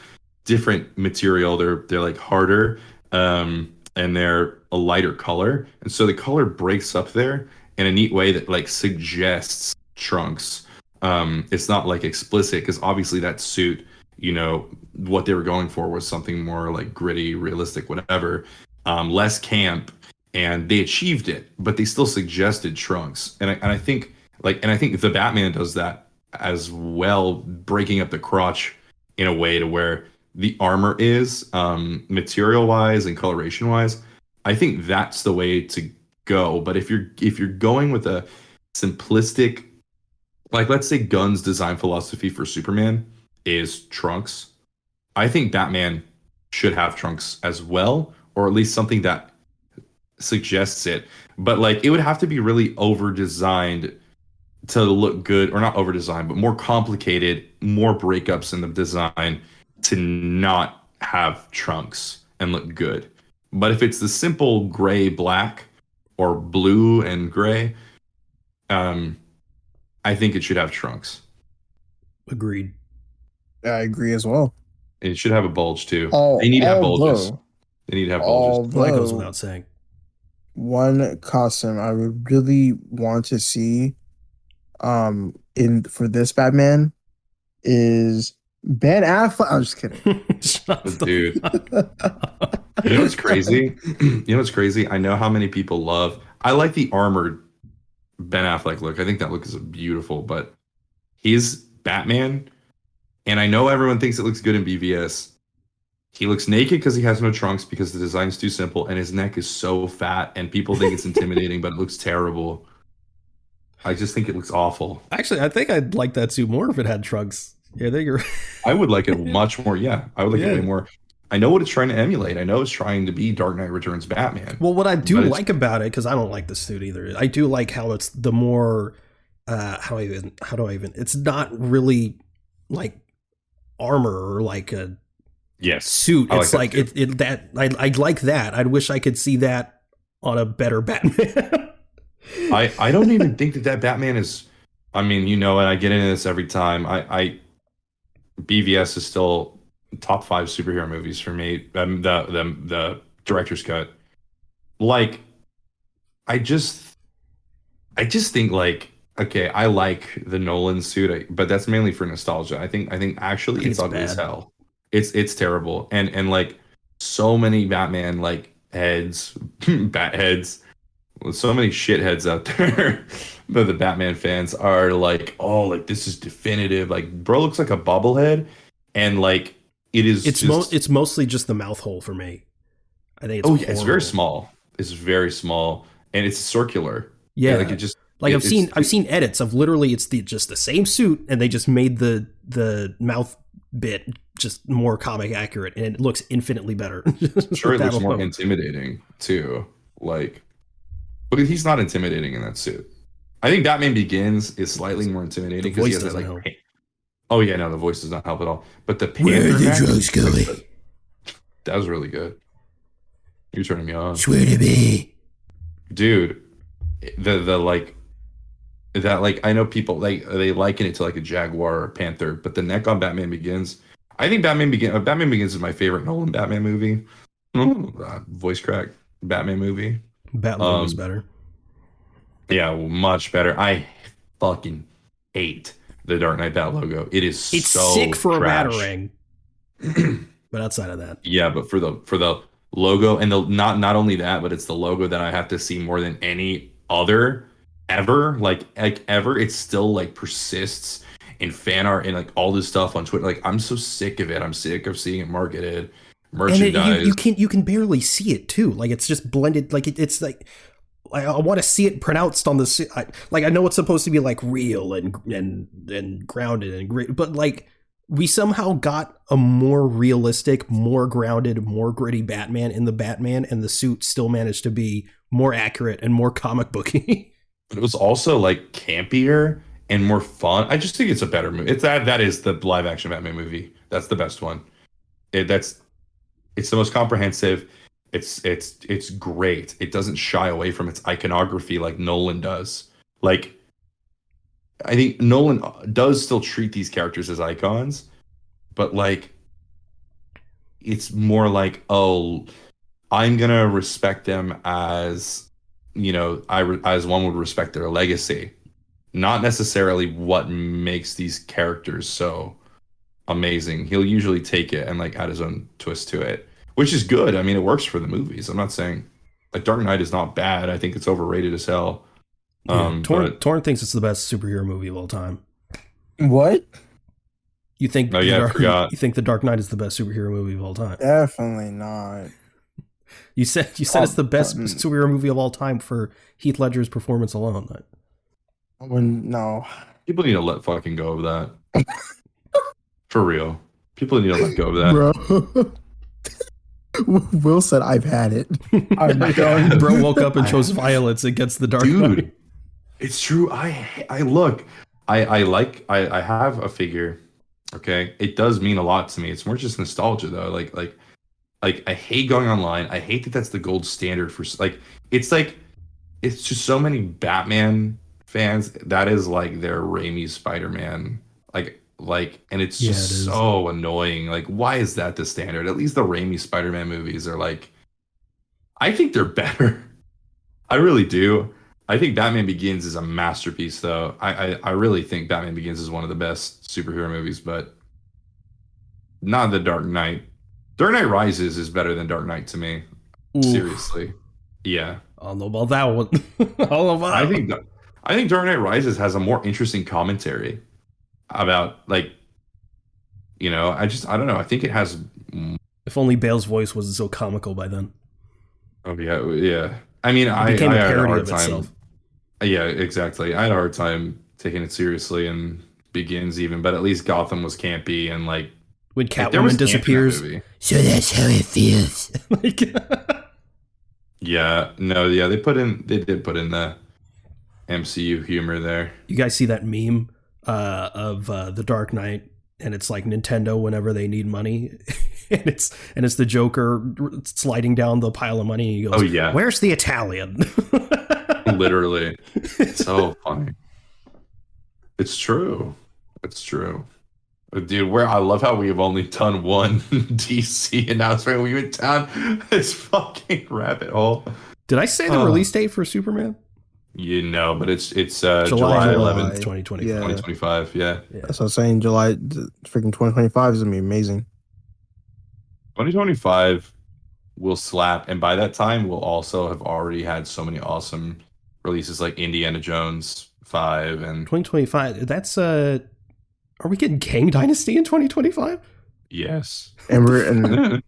different material. They're like harder, and they're a lighter color, and so the color breaks up there in a neat way that like suggests Trunks. It's not like explicit, because obviously that suit, you know, what they were going for was something more like gritty, realistic, whatever, less camp. And they achieved it, but they still suggested Trunks. And I think the Batman does that as well, breaking up the crotch in a way to where the armor is, material wise and coloration wise. I think that's the way to go. But if you're going with a simplistic, like, let's say Gunn's design philosophy for Superman is Trunks, I think Batman should have Trunks as well, or at least something that suggests it. But like, it would have to be really over designed to look good, or not over designed, but more complicated, more breakups in the design to not have Trunks and look good. But if it's the simple gray black or blue and gray, I think it should have Trunks. Agreed. I agree as well. It should have a bulge too. They need to have bulges. They need to have bulges. Well, that goes without saying. One costume I would really want to see for this Batman is Ben Affleck. I'm just kidding. Dude. You know what's crazy? I know how many people I like the armored Ben Affleck look. I think that look is beautiful, but he's Batman, and I know everyone thinks it looks good in BVS. He looks naked because he has no Trunks, because the design's too simple, and his neck is so fat, and people think it's intimidating, but it looks terrible. I just think it looks awful. Actually, I think I'd like that suit more if it had Trunks. Yeah, I would like it much more. Yeah, I would like it way more. I know what it's trying to emulate. I know it's trying to be Dark Knight Returns Batman. Well, what I do like about it, because I don't like the suit either, I do like how it's the more how do I even it's not really like armor or like a Yes, suit. I It's like that like too. that I like that. I wish I could see that on a better Batman. I don't even think that Batman is. I mean, you know, and I get into this every time. BVS is still top 5 superhero movies for me. The director's cut. Like, I just think like, okay, I like the Nolan suit, but that's mainly for nostalgia. I think actually think it's it's ugly as bad. hell. It's terrible, and like so many Batman like heads, bat heads, so many shitheads out there. But the Batman fans are like, oh, like this is definitive. Like, bro looks like a bobblehead, and like it is just. It's mostly just the mouth hole for me. I think it's Oh yeah, it's very horrible. small. It's very small, and it's circular. Yeah. Like it just Like it, I've seen edits of literally it's just the same suit and they just made the mouth bit just more comic accurate and it looks infinitely better. sure it That looks more alone. intimidating too. Like, but he's not intimidating in that suit. I think Batman Begins is slightly more The intimidating because he voice has that doesn't like. help. Oh yeah, no, the voice does not help at all. But the Where Panther the neck, drugs going? that was really good. You're turning me on, Swear to me. dude. The like that like I know people like they liken it to like a jaguar or a panther, but the neck on Batman Begins. I think Batman Begins is my favorite Nolan Batman movie. Voice crack Batman movie. Bat logo's better. Yeah, much better. I fucking hate the Dark Knight Bat logo. It is It's so sick for trash. a Batarang. But outside of that. Yeah, but for the logo and the not only that, but it's the logo that I have to see more than any other ever. Like ever, it still like persists in fan art and like all this stuff on Twitter. Like I'm so sick of it. I'm sick of seeing it marketed, merchandise. And you can barely see it too. Like it's just blended. Like it's like I want to see it pronounced on the like I know it's supposed to be like real and grounded and great, but like we somehow got a more realistic, more grounded, more gritty Batman in the Batman, and the suit still managed to be more accurate and more comic booky. But it was also like campier and more fun. I just think it's a better movie. It's that is the live action Batman movie. That's the best one. It's the most comprehensive. It's great. It doesn't shy away from its iconography like Nolan does. Like I think Nolan does still treat these characters as icons, but like it's more like, oh, I'm gonna respect them as as one would respect their legacy, not necessarily what makes these characters so amazing. He'll usually take it and like add his own twist to it, which is good. I mean, it works for the movies. I'm not saying like Dark Knight is not bad. I think it's overrated as hell. Torn thinks it's the best superhero movie of all time. What? You think? Oh yeah, I forgot. You think The Dark Knight is the best superhero movie of all time? Definitely not. You said it's the best superhero movie of all time for Heath Ledger's performance alone. No. People need to let fucking go of that. For real. People need to let go of that. Bro. Will said, I've had it. I'm done. Bro woke up and chose violence against the Dark Knight. Dude, it's true. I look. I have a figure. Okay. It does mean a lot to me. It's more just nostalgia though. Like I hate going online. I hate that that's the gold standard for like it's just so many Batman fans that is like their Raimi Spider-Man and it's just so annoying. Like why is that the standard? At least the Raimi Spider-Man movies are like I think they're better. I really do. I think Batman Begins is a masterpiece though. I really think Batman Begins is one of the best superhero movies, but not The Dark Knight. Dark Knight Rises is better than Dark Knight to me. Oof. Seriously. Yeah. I don't know about that one. I think Dark Knight Rises has a more interesting commentary about like I don't know. I think it has If only Bale's voice wasn't so comical by then. Oh yeah. I mean, I became a had a parody hard of time. itself. Yeah, exactly. I had a hard time taking it seriously and Begins even, but at least Gotham was campy and like when there was Catwoman disappears. So that's how it feels. Yeah, no, yeah, they did put in the MCU humor there. You guys see that meme of The Dark Knight, and it's like Nintendo whenever they need money, and it's the Joker sliding down the pile of money. And he goes, Oh yeah, "Where's the Italian?" literally, so funny. It's true. It's true. Dude, I love how we have only done one DC announcement. We went down this fucking rabbit hole. Did I say the release date for Superman? You know, but it's July 11th, 2025. Yeah. 2025. Yeah. That's what I'm saying. Freaking 2025 is gonna be amazing. 2025 will slap, and by that time, we'll also have already had so many awesome releases like Indiana Jones 5 and 2025. That's are we getting Kang Dynasty in 2025? yes. And we're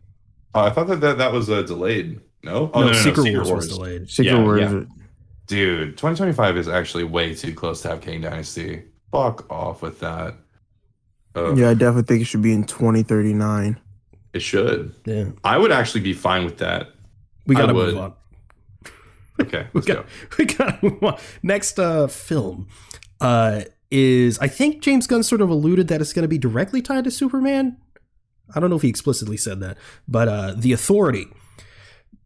I thought that was delayed. No, No, Secret Wars was delayed. Secret Wars. Yeah. Dude, 2025 is actually way too close to have Kang Dynasty. Fuck off with that. Yeah, I definitely think it should be in 2039. It should. Yeah, I would actually be fine with that. we gotta I would. move on. Okay, let's go. We gotta move on. Next film is, I think James Gunn sort of alluded that it's going to be directly tied to Superman. I don't know if he explicitly said that, but The Authority.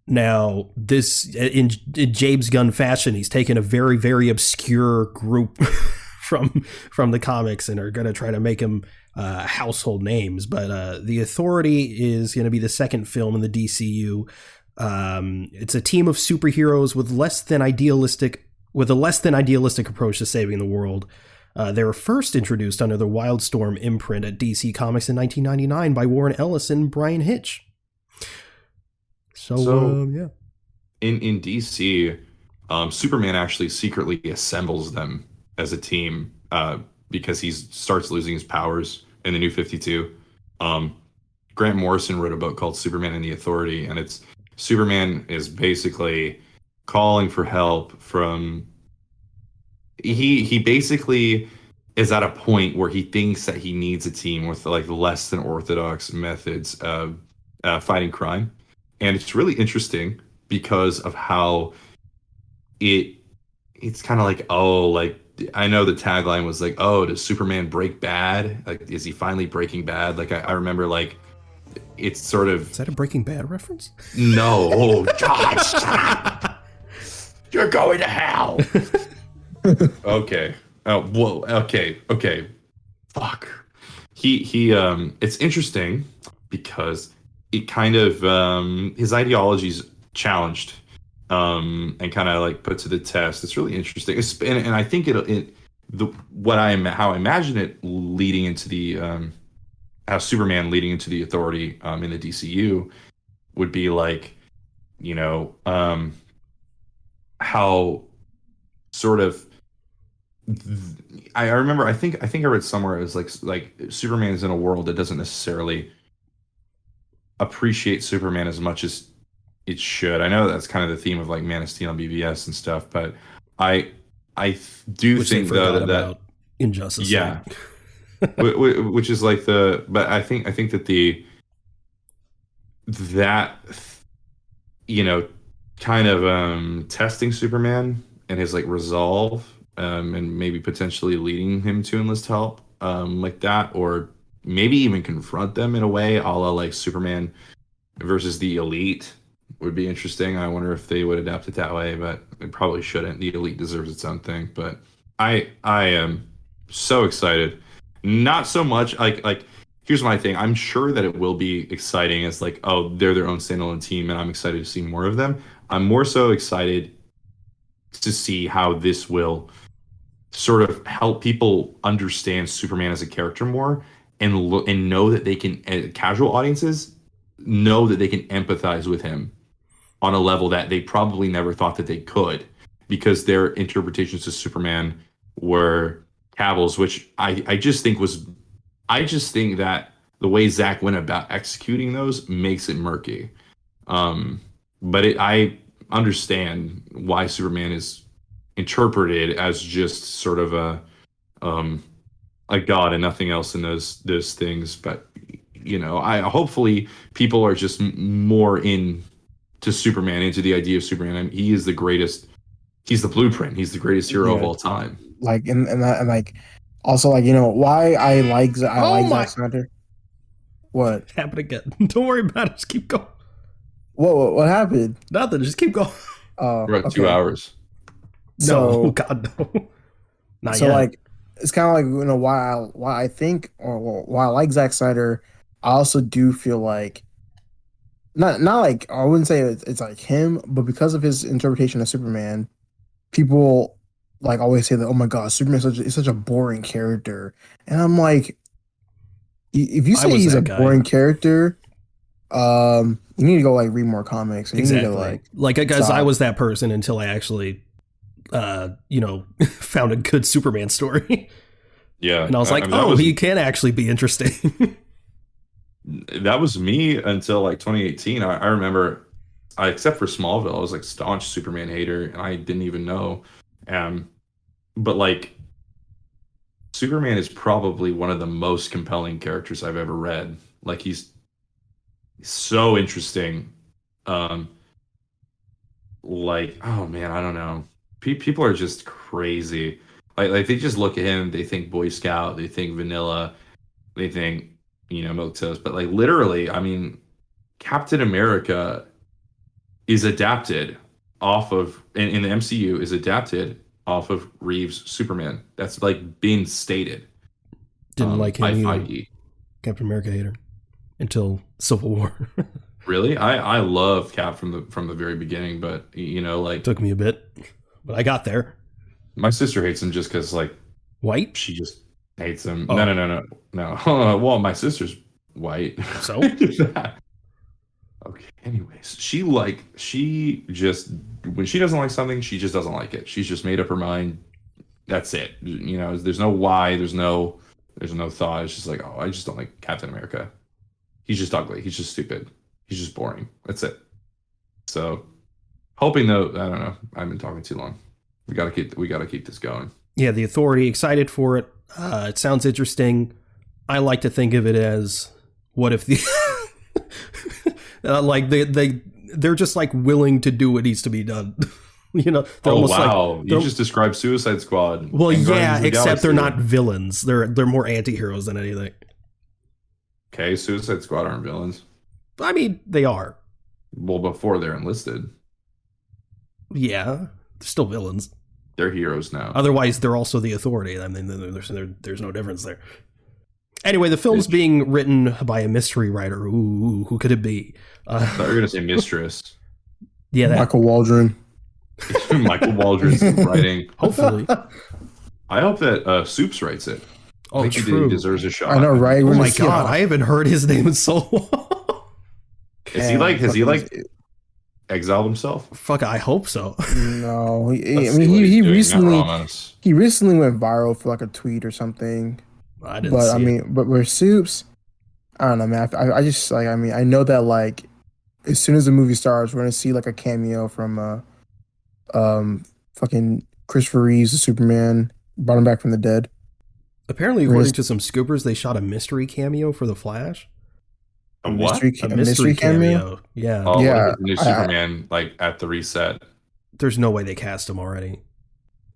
Now, this in James Gunn fashion, he's taken a very, very obscure group from the comics and are going to try to make him household names. But The Authority is going to be the second film in the DCU. It's a team of superheroes with a less than idealistic approach to saving the world. They were first introduced under the Wildstorm imprint at DC Comics in 1999 by Warren Ellis and Brian Hitch. So yeah. In DC, Superman actually secretly assembles them as a team because he starts losing his powers in the New 52. Grant Morrison wrote a book called Superman and the Authority, and it's Superman is basically calling for help from. He basically is at a point where he thinks that he needs a team with like less than orthodox methods of fighting crime. And it's really interesting because of how it's kind of like, oh, like I know the tagline was like, oh, does Superman break bad? Like, is he finally breaking bad? Like I remember like it's sort of. Is that a Breaking Bad reference? No, oh God, stop. You're going to hell. Okay. Oh, whoa. Okay. Fuck. He it's interesting because it kind of his ideology's challenged and kind of like put to the test. It's really interesting. And I think how I imagine it leading into the how Superman leading into the Authority in the DCU would be like, you know, how sort of I remember I think I read somewhere it was like Superman is in a world that doesn't necessarily appreciate Superman as much as it should. I know that's kind of the theme of like Man of Steel and BVS and stuff, but I do think though that Injustice. Yeah. Which is like but I think that that you know kind of testing Superman and his like resolve and maybe potentially leading him to enlist help like that, or maybe even confront them in a way a la like Superman versus the Elite would be interesting. I wonder if they would adapt it that way, but they probably shouldn't. The Elite deserves its own thing. But I am so excited. Not so much like here's my thing. I'm sure that it will be exciting as like, oh, they're their own standalone team, and I'm excited to see more of them. I'm more so excited to see how this will sort of help people understand Superman as a character more and know that they can, casual audiences know that they can empathize with him on a level that they probably never thought that they could, because their interpretations of Superman were Cavill's, which I just think that the way Zach went about executing those makes it murky. But I understand why Superman is interpreted as just sort of a god and nothing else in those things. But you know, hopefully people are just more into Superman, into the idea of Superman. I mean, he is the greatest He's the blueprint. He's the greatest hero of Yeah. all time. Like and like also like why I like Zack Snyder. What Happen again. Don't worry about it. Just keep going. what happened? Nothing. Just keep going. Oh, We're at 2 hours. No, So God, no. Not so yet. like it's kind of like why I think or why I like Zack Snyder. I also do feel like not like I wouldn't say it's like him, but because of his interpretation of Superman, people like always say that, oh my god, Superman is such a boring character, and I'm like, if you I say was he's a that guy. boring character, you need to go like read more comics. And Exactly. You need to like because stop. I was that person until I actually, found a good Superman story. Yeah. And I was like, he can actually be interesting. That was me until like 2018. I remember, except for Smallville, I was like staunch Superman hater, and I didn't even know. But like, Superman is probably one of the most compelling characters I've ever read. Like, he's so interesting. Like, oh man, I don't know. People are just crazy. Like they just look at him, they think Boy Scout, they think vanilla, they think milquetoast. But like literally, I mean, Captain America is adapted off of in the MCU is adapted off of Reeves' Superman. That's like being stated. Didn't like him by either. Feige. Captain America hater until Civil War. Really, I love Cap from the very beginning, but like Took me a bit, but I got there. my sister hates him just because like White? she just hates him. Oh. No. Well, my sister's white. So? Okay. Anyways, she just when she doesn't like something, she just doesn't like it. She's just made up her mind. That's it. There's no why. There's no thought. It's just like, oh, I just don't like Captain America. He's just ugly. He's just stupid. He's just boring. That's it. So, hoping though, I don't know. I've been talking too long. We gotta keep this going. Yeah, the Authority, excited for it. It sounds interesting. I like to think of it as, what if the like they're just like willing to do what needs to be done. They're almost wow! You just described Suicide Squad. Well, yeah, except they're Galaxy. not villains. They're more anti-heroes than anything. Okay, Suicide Squad aren't villains. I mean, they are. Well, before they're enlisted, Yeah, they're still villains. they're heroes now. Otherwise, they're also the Authority. I mean, there's no difference there. Anyway, the film's being written by a mystery writer. Ooh, who could it be? I thought you were gonna say Mistress. Yeah, Michael Waldron. Michael Waldron's writing. Hopefully. I hope that Soups writes it. Oh, I think true. he deserves a shot. I know, right? Oh my god, I haven't heard his name in so long. Has he exiled himself? Fuck, I hope so. No, He recently went viral for like a tweet or something. I didn't see it. But with Soups, I don't know, man. I just like, I know that like as soon as the movie starts, we're gonna see like a cameo from fucking Christopher Reeves, the Superman, brought him back from the dead. Apparently, according to some scoopers, they shot a mystery cameo for The Flash. A what? A mystery cameo. Yeah. Oh, Yeah, the new Superman, like at the reset. There's no way they cast him already.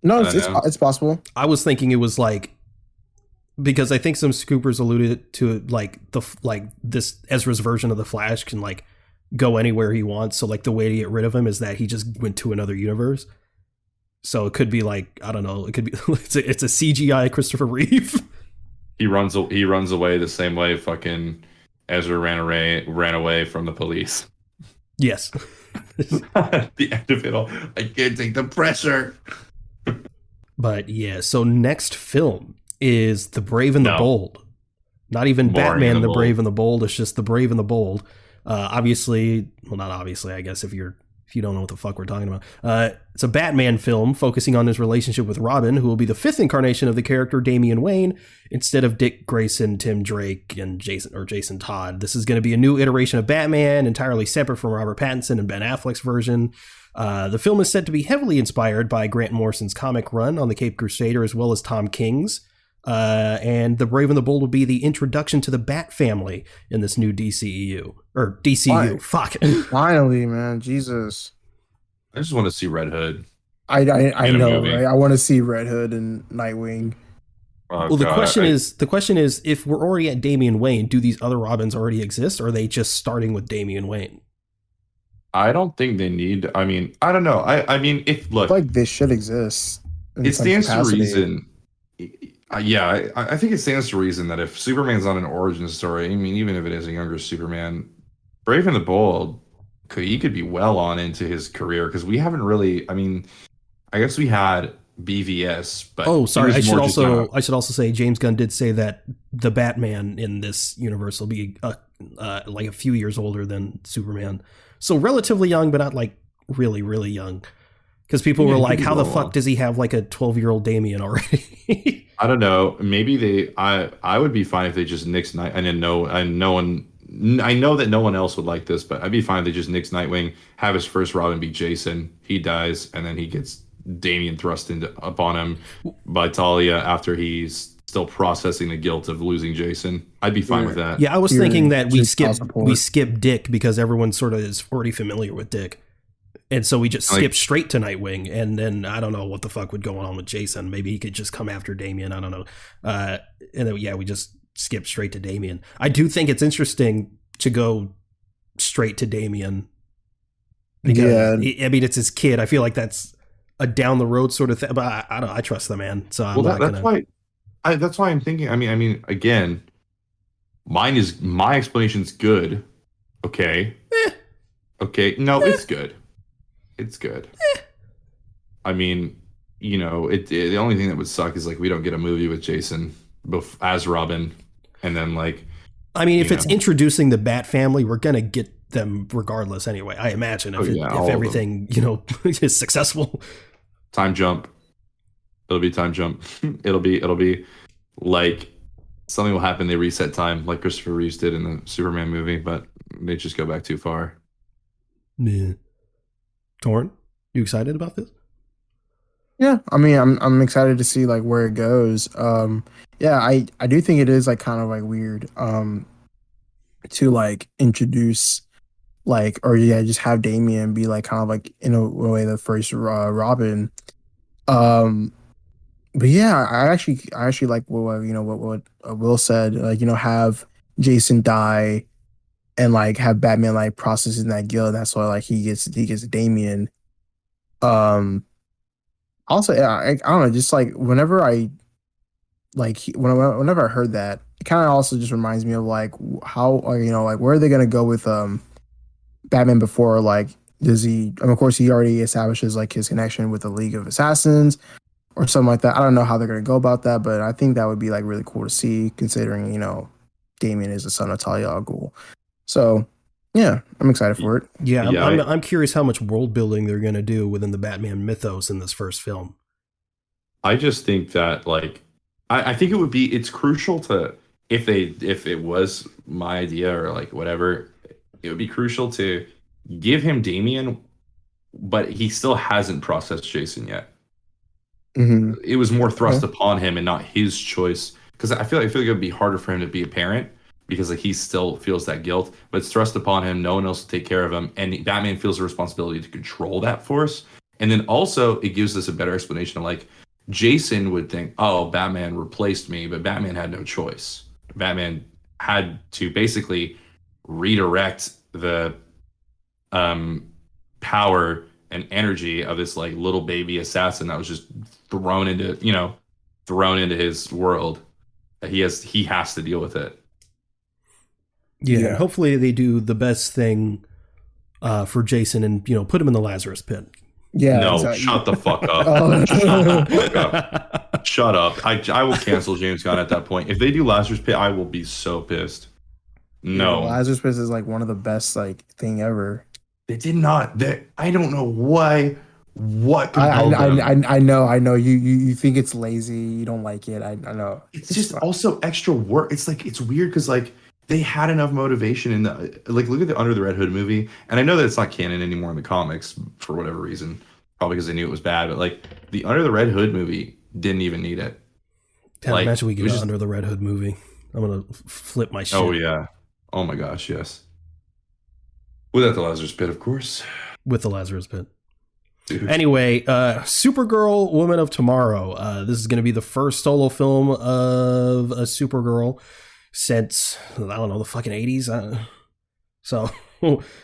No, I don't know. it's possible. I was thinking it was like, because I think some scoopers alluded to like this Ezra's version of the Flash can like go anywhere he wants. So like the way to get rid of him is that he just went to another universe. So it could be like, I don't know, it could be it's a CGI Christopher Reeve. He runs away the same way fucking Ezra ran away from the police. Yes. At the end of it all, I can't take the pressure. But yeah, so next film is The Brave and the Bold. Not even Boring Batman, and the the Brave and the Bold. It's just The Brave and the Bold. Obviously, well, not obviously, I guess if you don't know what the fuck we're talking about. It's a Batman film focusing on his relationship with Robin, who will be the fifth incarnation of the character Damian Wayne, instead of Dick Grayson, Tim Drake, and Jason Todd. This is going to be a new iteration of Batman, entirely separate from Robert Pattinson and Ben Affleck's version. The film is said to be heavily inspired by Grant Morrison's comic run on the Caped Crusader, as well as Tom King's. And The Brave and the Bold will be the introduction to the Bat family in this new DCEU. Or DCU. Fine. Fuck. Finally, man. Jesus. I just want to see Red Hood. I in a know, movie. right? I want to see Red Hood and Nightwing. Oh, Well, the God, question is, if we're already at Damian Wayne, do these other Robins already exist, or are they just starting with Damian Wayne? I don't think they need. I mean, I don't know. I mean, if I look, feel like this should exist in it some stands to capacity. reason. Yeah, I think it stands to reason that if Superman's on an origin story, I mean, even if it is a younger Superman, Brave and the Bold, he could be well on into his career because we haven't really. I mean, I guess we had BVS, but Oh, he sorry. was more just on I should also say James Gunn did say that the Batman in this universe will be like a few years older than Superman, so relatively young, but not like really, really young. Because people Yeah, were he like, could be "How the well fuck on. does he have like a 12-year-old Damian already?" I don't know. Maybe they. I would be fine if they just nixed Night. I didn't know. And no one. I know that no one else would like this, but I'd be fine if they just nixed Nightwing. Have his first Robin be Jason. He dies, and then he gets Damian thrust into upon him by Talia after he's still processing the guilt of losing Jason. I'd be fine with that. Yeah, I was You're thinking that we just skip support. Dick because everyone sort of is already familiar with Dick. And so we just Like- skip straight to Nightwing, and then I don't know what the fuck would go on with Jason. Maybe he could just come after Damian. I don't know. And then, yeah, we just skip straight to Damian. I do think it's interesting to go straight to Damian because I mean it's his kid. I feel like that's a down the road sort of thing. But I don't. I trust the man, so I'm Well, not that's gonna. why. That's why I'm thinking. I mean, again, my explanation's good. Okay. Okay. No, it's good. It's good. I mean, the only thing that would suck is like we don't get a movie with Jason as Robin, and then like. I mean, if it's introducing the Bat family, we're gonna get them regardless anyway. I imagine if everything is successful. Time jump. It'll be time jump. it'll be like something will happen. They reset time like Christopher Reeves did in the Superman movie, but they just go back too far. Yeah. Torn, you excited about this? Yeah, I mean, I'm excited to see like where it goes. Yeah, I do think it is like kind of like weird to like introduce like or yeah just have Damian be like kind of like in a way the first Robin. But yeah, I actually like what what Will said. Like have Jason die and like have Batman like processing that guilt. That's why like he gets Damian. Um. Also, yeah, I don't know. Just like whenever I whenever I heard that, it kind of also just reminds me of like how like where are they gonna go with Batman before like does he? I mean, of course, he already establishes like his connection with the League of Assassins or something like that. I don't know how they're gonna go about that, but I think that would be like really cool to see, considering Damian is the son of Talia al Ghul. So yeah, I'm excited for it. Yeah, Yeah, I'm curious how much world building they're going to do within the Batman mythos in this first film. I just think that like I think it's crucial to if it was my idea or like whatever, it would be crucial to give him Damian, but he still hasn't processed Jason yet. Mm-hmm. It was more thrust upon him and not his choice because I feel like it would be harder for him to be a parent because like he still feels that guilt, but it's thrust upon him. No one else will take care of him, and Batman feels the responsibility to control that force. And then also it gives us a better explanation of like Jason would think, oh, Batman replaced me, but Batman had no choice. Batman had to basically redirect the power and energy of this like little baby assassin that was just thrown into his world. He has to deal with it. Yeah, and hopefully they do the best thing for Jason and put him in the Lazarus pit. Yeah. No, exactly. shut the fuck up. Oh. Shut the fuck up. Shut up. I will cancel James Gunn at that point. If they do Lazarus Pit, I will be so pissed. No. Yeah, Lazarus Pit is like one of the best like thing ever. They did not. I don't know why. What compelled them. I know. You think it's lazy. You don't like it. I know. It's just also extra work. It's like it's weird because like they had enough motivation in the like look at the Under the Red Hood movie, and I know that it's not canon anymore in the comics for whatever reason, probably because they knew it was bad. But like the Under the Red Hood movie didn't even need it. Like, imagine we get an Under the Red Hood movie. I'm gonna flip my shit. Oh yeah. Oh my gosh, yes. Without the Lazarus Pit, of course. With the Lazarus Pit. Dude. Anyway, Supergirl, Woman of Tomorrow. This is going to be the first solo film of a Supergirl since, I don't know, the fucking 80s. So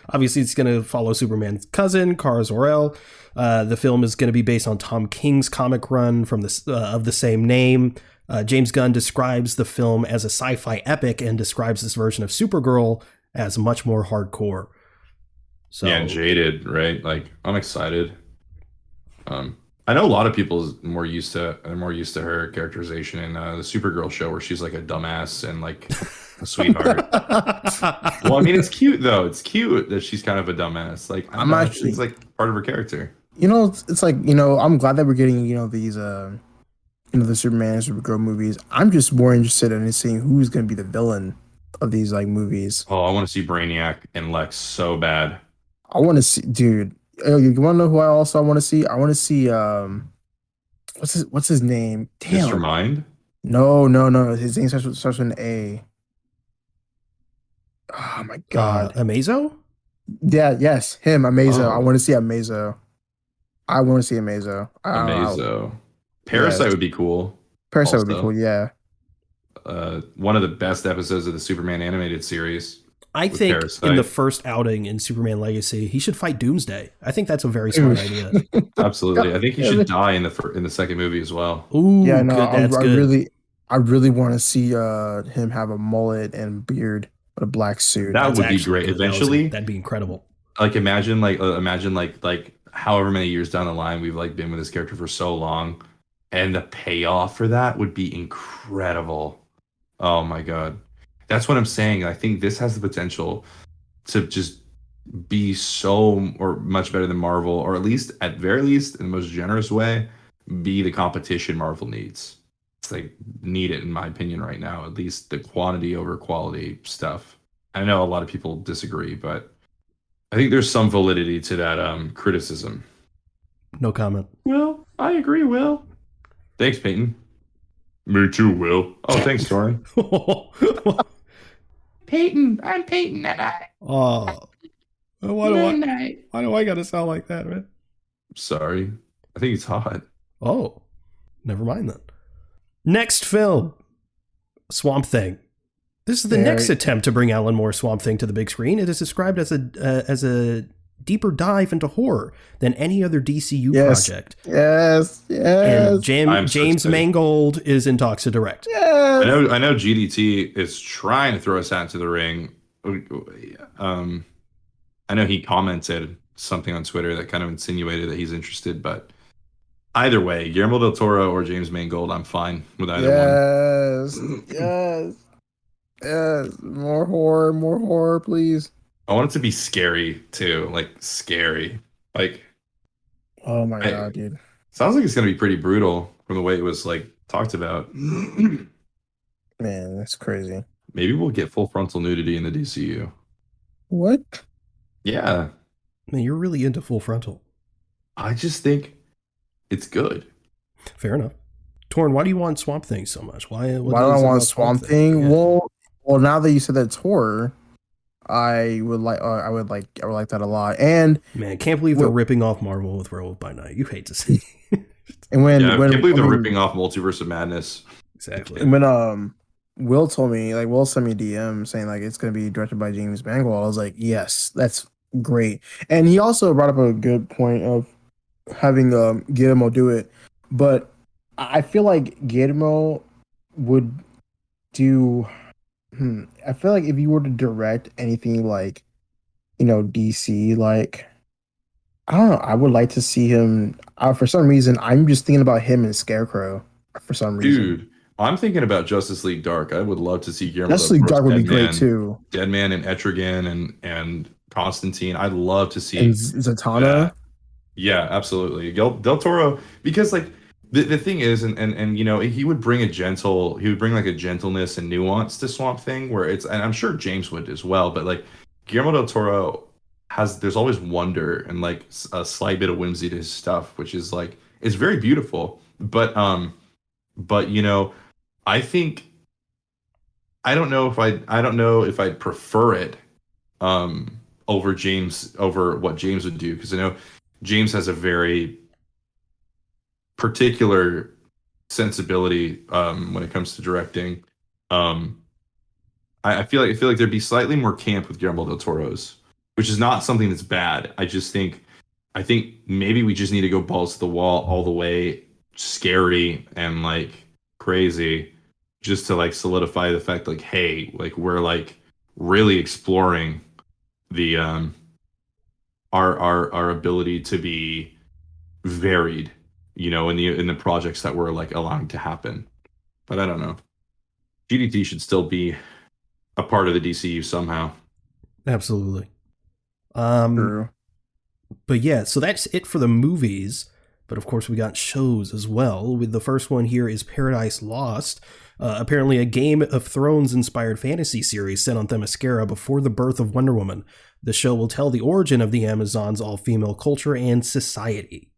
obviously it's going to follow Superman's cousin, Kara Zor-El. The film is going to be based on Tom King's comic run from of the same name. James Gunn describes the film as a sci-fi epic and describes this version of Supergirl as much more hardcore. So, yeah, and jaded, right? Like, I'm excited. I know a lot of people are more used to her characterization in the Supergirl show, where she's like a dumbass and like a sweetheart. Well, I mean, it's cute though. It's cute that she's kind of a dumbass. Like, I'm actually, it's like part of her character. You know, it's like, you know, I'm glad that we're getting, you know, these, the Superman and Supergirl movies. I'm just more interested in seeing who's going to be the villain of these like movies. Oh, I want to see Brainiac and Lex so bad. I want to see, dude. You want to know who I want to see? I want to see what's his name? Damn. Mr. Mind? No. His name starts with an A. Oh my god. Amazo? Yeah, yes, him, Amazo. Oh. I want to see Amazo. Amazo. Parasite would be cool. Parasite also would be cool, yeah. One of the best episodes of the Superman animated series. I think Parasite. in the first outing in Superman Legacy, he should fight Doomsday. I think that's a very smart idea. Absolutely. I think he should die in the second movie as well. Ooh, yeah, no, good. That's good. I really want to see him have a mullet and beard with a black suit. That would be great. Good. Eventually, that'd be incredible. Like imagine however many years down the line we've like been with this character for so long, and the payoff for that would be incredible. Oh my god. That's what I'm saying. I think this has the potential to just be so or much better than Marvel, or at very least in the most generous way, be the competition Marvel needs. It's like need it in my opinion right now, at least the quantity over quality stuff. I know a lot of people disagree, but I think there's some validity to that criticism. No comment. Well, I agree, Will. Thanks, Peyton. Me too, Will. Oh, thanks, Torin. Peyton, I'm Peyton, and I. Oh, why do I gotta sound like that, man? Sorry, I think it's hot. Oh, never mind then. Next film, Swamp Thing. This is the next attempt to bring Alan Moore's Swamp Thing to the big screen. It is described as a deeper dive into horror than any other DCU project. Yes. And James Mangold is in talks to direct. Yes. I know GDT is trying to throw us out into the ring. I know he commented something on Twitter that kind of insinuated that he's interested, but either way, Guillermo del Toro or James Mangold, I'm fine with either one. Yes. More horror, please. I want it to be scary too, like scary. Like, oh my god, dude! Sounds like it's gonna be pretty brutal from the way it was like talked about. Man, that's crazy. Maybe we'll get full frontal nudity in the DCU. What? Yeah. Man, you're really into full frontal. I just think it's good. Fair enough. Torn, why do you want Swamp Thing so much? Why do I want Swamp Thing? Yeah. Well, now that you said that it's horror, I would like that a lot. And man, can't believe they're ripping off Marvel with Werewolf by Night. You hate to see. And I can't believe they're ripping off Multiverse of Madness. Exactly. And when Will told me, like, Will sent me a DM saying like it's gonna be directed by James Mangold, I was like, yes, that's great. And he also brought up a good point of having Guillermo do it, but I feel like Guillermo would do. I feel like if you were to direct anything like, DC, like, I don't know, I would like to see him. For some reason, I'm just thinking about him and Scarecrow. For some reason, dude, I'm thinking about Justice League Dark. I would love to see Guillermo. Justice League Dark would be great too. Deadman and Etrigan and Constantine. I'd love to see. And Zatanna. Yeah, absolutely. Del Toro, because like. The thing is, and he would bring like a gentleness and nuance to Swamp Thing, where and I'm sure James would as well, but like Guillermo del Toro there's always wonder and like a slight bit of whimsy to his stuff, which is like, it's very beautiful. But I think, I don't know if I'd prefer it over what James would do, because I know James has a very particular sensibility when it comes to directing. I feel like there'd be slightly more camp with Guillermo del Toro's, which is not something that's bad. I think maybe we just need to go balls to the wall all the way, scary and like crazy, just to like solidify the fact like, hey, like we're like really exploring the our ability to be varied, you know, in the projects that we're like allowing to happen. But I don't know. GDT should still be a part of the DCU somehow. Absolutely. True. But yeah, so that's it for the movies. But of course, we got shows as well. With the first one here is Paradise Lost, apparently a Game of Thrones inspired fantasy series set on Themyscira before the birth of Wonder Woman. The show will tell the origin of the Amazons' all-female culture and society.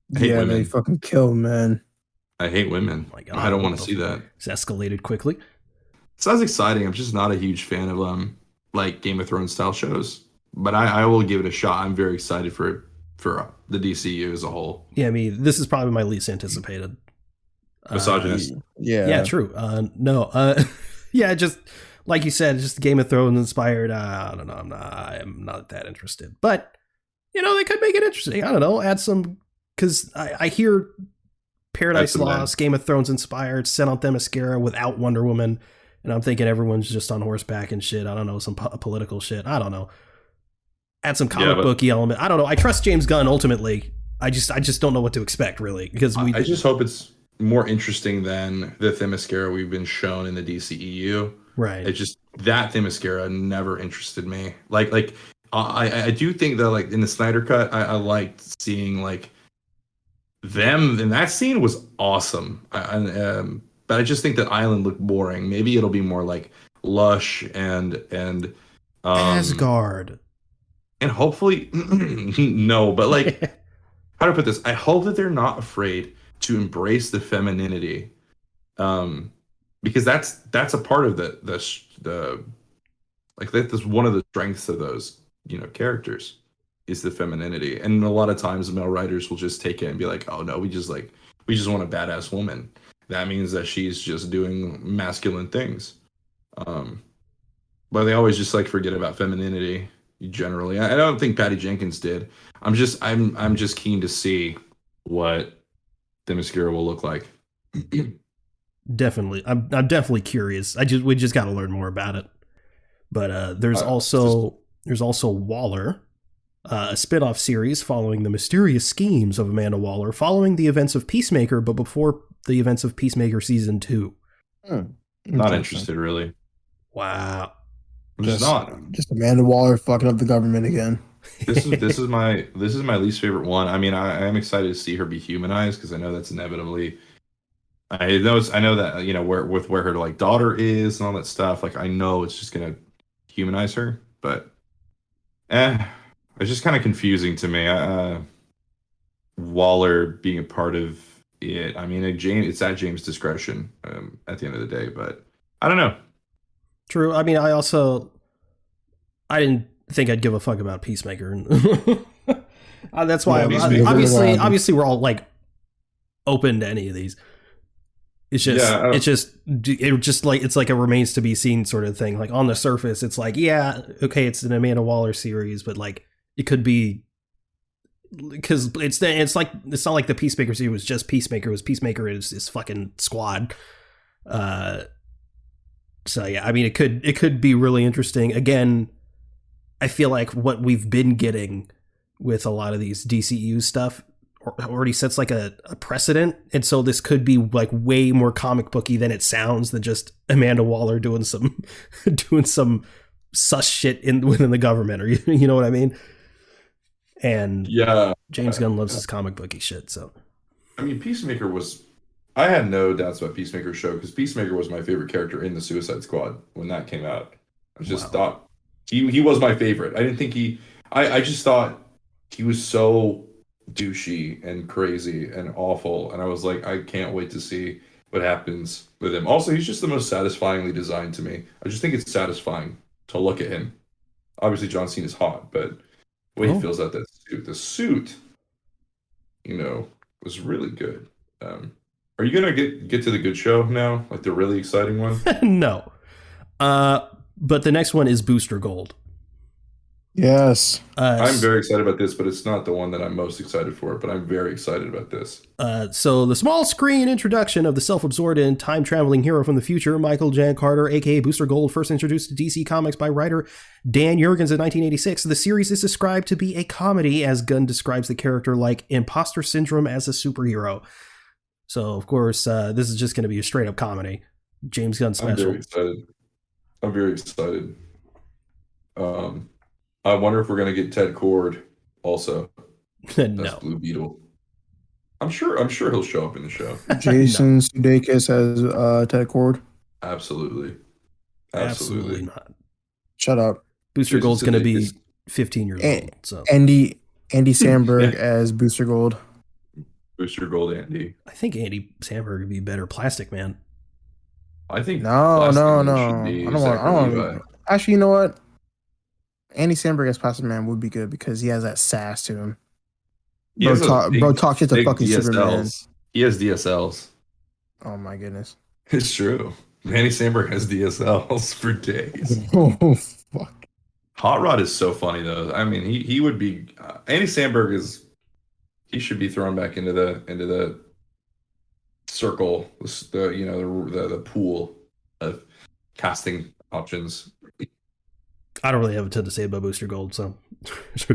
Yeah, they fucking kill men. I hate women. Oh my God, I don't want to see that. It's escalated quickly. Sounds exciting. I'm just not a huge fan of like Game of Thrones style shows, but I will give it a shot. I'm very excited for the DCU as a whole. Yeah, I mean, this is probably my least anticipated. Misogynist. Yeah, true. Yeah, just like you said, just Game of Thrones inspired. I don't know. I'm not that interested, but you know, they could make it interesting. I don't know. Add some, because I hear Paradise Lost, Game of Thrones inspired, set on Themyscira without Wonder Woman, and I'm thinking everyone's just on horseback and shit. I don't know, some political shit. I don't know. Add some comic booky element. I don't know. I trust James Gunn ultimately. I just don't know what to expect really, because I just hope it's more interesting than the Themyscira we've been shown in the DCEU. Right. It's just that Themyscira never interested me. I do think that like in the Snyder Cut, I liked seeing like them, and that scene was awesome. But I just think that island looked boring. Maybe it'll be more like lush and Asgard. And hopefully no, but like how to put this? I hope that they're not afraid to embrace the femininity, because that's a part of the like that's one of the strengths of those, you know, characters is the femininity. And a lot of times male writers will just take it and be like, oh no, we just want a badass woman. That means that she's just doing masculine things. But they always just like forget about femininity generally. I don't think Patty Jenkins did. I'm just keen to see what Themyscira will look like. Definitely. I'm definitely curious. We just got to learn more about it. But there's also Waller, a spin-off series following the mysterious schemes of Amanda Waller following the events of Peacemaker, but before the events of Peacemaker season 2. Not interested, really. Wow. Just Amanda Waller fucking up the government again. This is my least favorite one. I mean, I am excited to see her be humanized because I know that's inevitably. I know that, you know, where her like daughter is and all that stuff. Like I know it's just gonna humanize her, but it's just kind of confusing to me. Waller being a part of it. I mean, it's at James' discretion at the end of the day, but I don't know. True. I mean, I didn't think I'd give a fuck about Peacemaker. That's why obviously we're all like open to any of these. It's just like it's like a remains to be seen sort of thing. Like on the surface, it's like, yeah, okay, it's an Amanda Waller series, but like it could be because it's not like the Peacemaker series was just Peacemaker. It was Peacemaker is fucking squad. So yeah, I mean, it could be really interesting. Again, I feel like what we've been getting with a lot of these DCEU stuff already sets like a precedent, and so this could be like way more comic booky than it sounds, than just Amanda Waller doing some sus shit within the government, or you know what I mean. And yeah, James Gunn loves his comic booky shit. So I mean, Peacemaker was. I had no doubts about Peacemaker's show because Peacemaker was my favorite character in the Suicide Squad when that came out. I just thought he was my favorite. I didn't think I just thought he was so douchey and crazy and awful, and I was like, I can't wait to see what happens with him. Also, he's just the most satisfyingly designed to me. I just think it's satisfying to look at him. Obviously, John Cena's hot, but the way he feels at this. The suit, was really good. Are you gonna get to the good show now, like the really exciting one? No. But the next one is Booster Gold. Yes. I'm very excited about this, but it's not the one that I'm most excited for, but I'm very excited about this. So the small screen introduction of the self-absorbed and time-traveling hero from the future, Michael Jan Carter, aka Booster Gold, first introduced to DC Comics by writer Dan Jurgens in 1986. The series is described to be a comedy, as Gunn describes the character like imposter syndrome as a superhero. So, of course, this is just going to be a straight-up comedy. James Gunn special. I'm very excited. I wonder if we're going to get Ted Kord also. No. That's Blue Beetle. I'm sure he'll show up in the show. Jason Sudeikis as Ted Kord. Absolutely not. Shut up. Booster Gold's going to be 15 years old. So Andy Samberg as Booster Gold. Booster Gold Andy. I think Andy Samberg would be better Plastic Man. I think no. I don't want. Actually, you know what? Andy Samberg as Plastic Man would be good because he has that sass to him. Bro, talk shit to fucking DSLs. Superman. He has DSLs. Oh my goodness. It's true. Andy Samberg has DSLs for days. Oh fuck. Hot Rod is so funny though. I mean, he would be. Andy Samberg he should be thrown back into the circle, the pool of casting options. I don't really have a ton to say about Booster Gold, so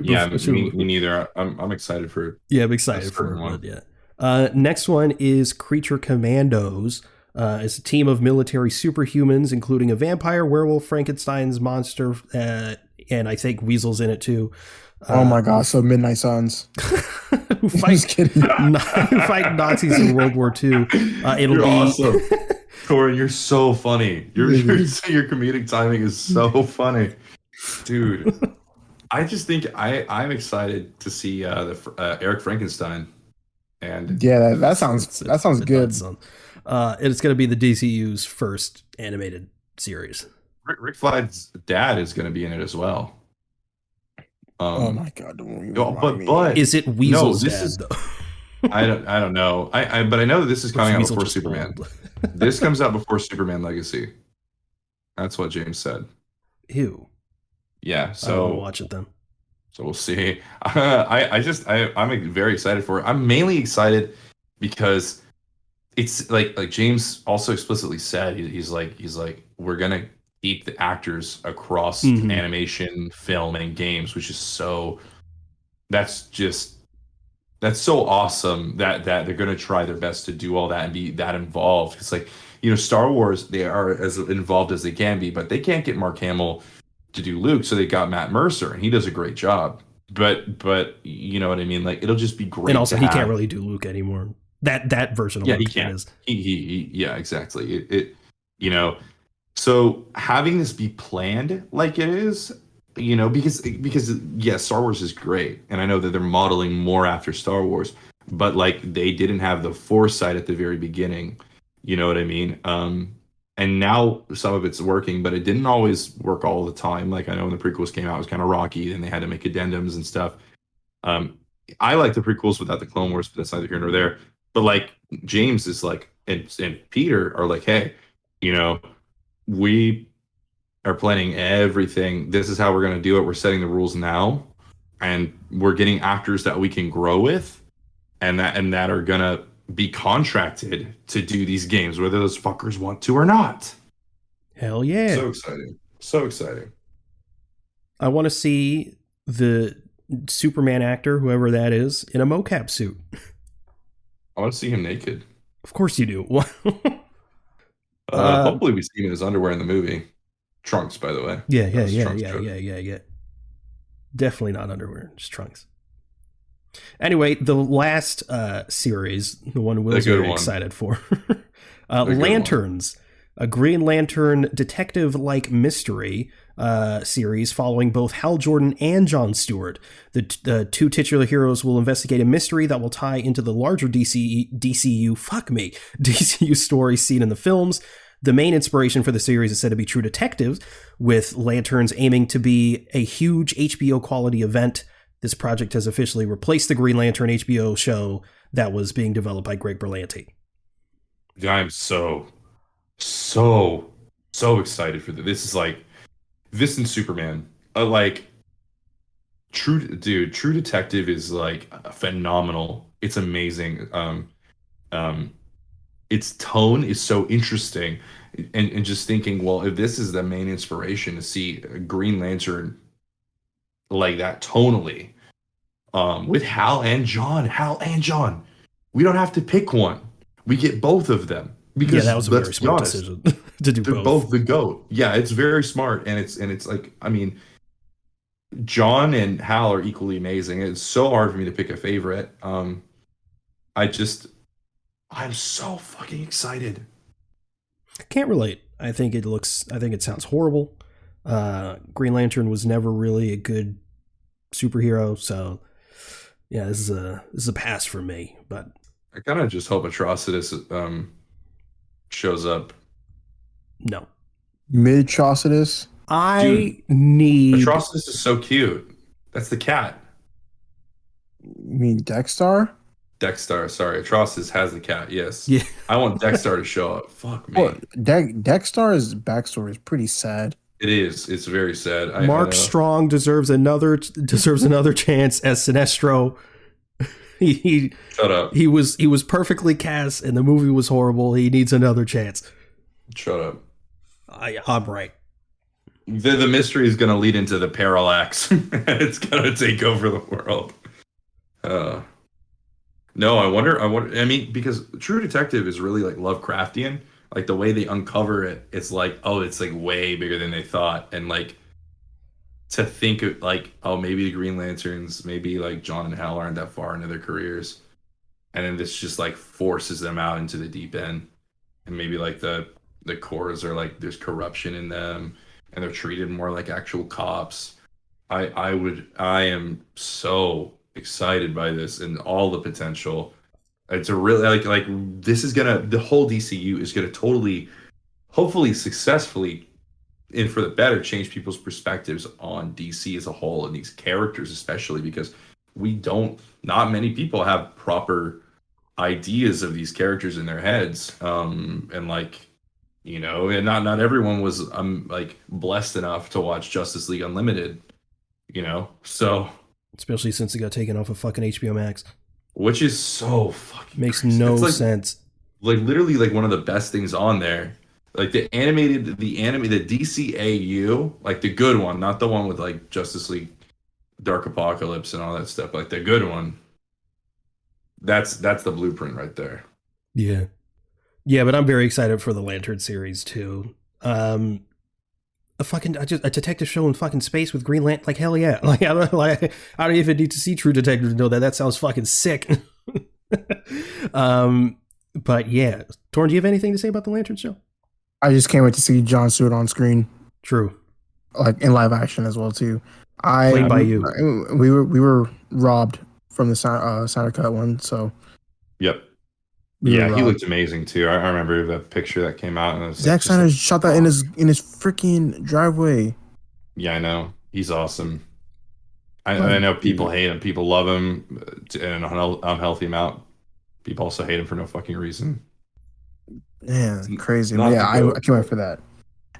yeah, me neither. I'm excited for it. Yeah, I'm excited for it. Yeah. Next one is Creature Commandos. It's a team of military superhumans, including a vampire, werewolf, Frankenstein's monster, and I think Weasel's in it too. Oh my god! So Midnight Suns who fight Nazis in World War II. It'll be awesome. Corey, you're so funny. Your comedic timing is so funny, dude. I just think I'm excited to see Eric Frankenstein, and yeah, that sounds good. It's going to be the DCU's first animated series. Rick Flagg's dad is going to be in it as well. Oh my god! But is it Weasel's dad? Though? I don't know. But I know that this is coming out before Superman. This comes out before Superman Legacy. That's what James said. Ew. Yeah. So I'll watch it then. So we'll see. I'm very excited for it. I'm mainly excited because it's like James also explicitly said he's like we're gonna keep the actors across animation, film, and games, which is that's so awesome that they're going to try their best to do all that and be that involved. It's like, Star Wars, they are as involved as they can be, but they can't get Mark Hamill to do Luke, so they got Matt Mercer, and he does a great job. But you know what I mean? Like, it'll just be great. And also, he can't really do Luke anymore. That version of Luke, he can't. Yeah, exactly. So having this be planned like it is, because yes, Star Wars is great, and I know that they're modeling more after Star Wars, but like they didn't have the foresight at the very beginning. You know what I mean? And now some of it's working, but it didn't always work all the time. Like I know when the prequels came out, it was kind of rocky, and they had to make addendums and stuff. I like the prequels without the Clone Wars, but that's neither here nor there. But like James is like, and Peter are like, hey, we are planning everything. This is how we're going to do it. We're setting the rules now, and we're getting actors that we can grow with, and that are going to be contracted to do these games, whether those fuckers want to or not. Hell yeah. So exciting. I want to see the Superman actor, whoever that is, in a mocap suit. I want to see him naked. Of course you do. Hopefully we see him in his underwear in the movie. Trunks, by the way. Yeah. Definitely not underwear, just trunks. Anyway, the last series, the one Will's very excited for, Lanterns, a Green Lantern detective-like mystery series following both Hal Jordan and Jon Stewart. The two titular heroes will investigate a mystery that will tie into the larger DCEU story seen in the films. The main inspiration for the series is said to be True Detective, with Lanterns aiming to be a huge HBO quality event this project has officially replaced the Green Lantern HBO show that was being developed by Greg Berlanti. I'm so excited for this. This is like this and Superman. True Detective is like phenomenal. It's amazing. Its tone is so interesting, and just thinking, well, if this is the main inspiration to see Green Lantern like that tonally, with Hal and John, we don't have to pick one. We get both of them. Because that was a very smart decision to do they're both. The GOAT. Yeah, it's very smart, and it's like, I mean, John and Hal are equally amazing. It's so hard for me to pick a favorite. I'm so fucking excited. Can't relate. I think it sounds horrible. Green Lantern was never really a good superhero, so yeah, this is a pass for me. But I kind of just hope Atrocitus shows up. No. Mid-Atrocitus? Atrocitus is so cute. That's the cat. You mean Dexter? Dexter, sorry. Atrocitus has the cat, yes. Yeah. I want Dexter to show up. Fuck me. Well, Dexter's backstory is pretty sad. It is. It's very sad. Mark Strong deserves another chance as Sinestro. He Shut up. He was perfectly cast, and the movie was horrible. He needs another chance. Shut up. I'm right. The mystery is going to lead into the parallax. It's going to take over the world. No, I wonder. I mean, because True Detective is really like Lovecraftian. Like the way they uncover it, it's like, oh, it's like way bigger than they thought, and like to think of like, oh, maybe the Green Lanterns, maybe like John and Hal aren't that far into their careers, and then this just like forces them out into the deep end, and maybe like the cores are like there's corruption in them, and they're treated more like actual cops. I am so excited by this and all the potential. It's a really like this is gonna, the whole DCU is gonna totally, hopefully successfully, and for the better, change people's perspectives on DC as a whole and these characters, especially because not many people have proper ideas of these characters in their heads, and like, you know, and not everyone was like blessed enough to watch Justice League Unlimited, you know, so especially since it got taken off of fucking HBO Max, which is so fucking makes crazy. no like, sense. Like literally like one of the best things on there. Like the DCAU, like the good one, not the one with like Justice League Dark Apocalypse and all that stuff, like the good one. That's the blueprint right there. Yeah. Yeah, but I'm very excited for the Lantern series too. A detective show in fucking space with Green Lantern, like hell yeah. Like I don't even need to see True Detective to know that. That sounds fucking sick. But yeah, Torn, do you have anything to say about the Lantern show? I just can't wait to see John Stewart on screen. True. Like in live action as well too. Played by you. We were robbed from the Snyder Cut one, so. Yep. Yeah, he looked amazing too. I remember the picture that came out, and it was Zack Snyder shot that in his freaking driveway. Yeah, I know. He's awesome. I know people hate him. People love him in an unhealthy amount. People also hate him for no fucking reason. Yeah, crazy. Yeah, I can't wait for that.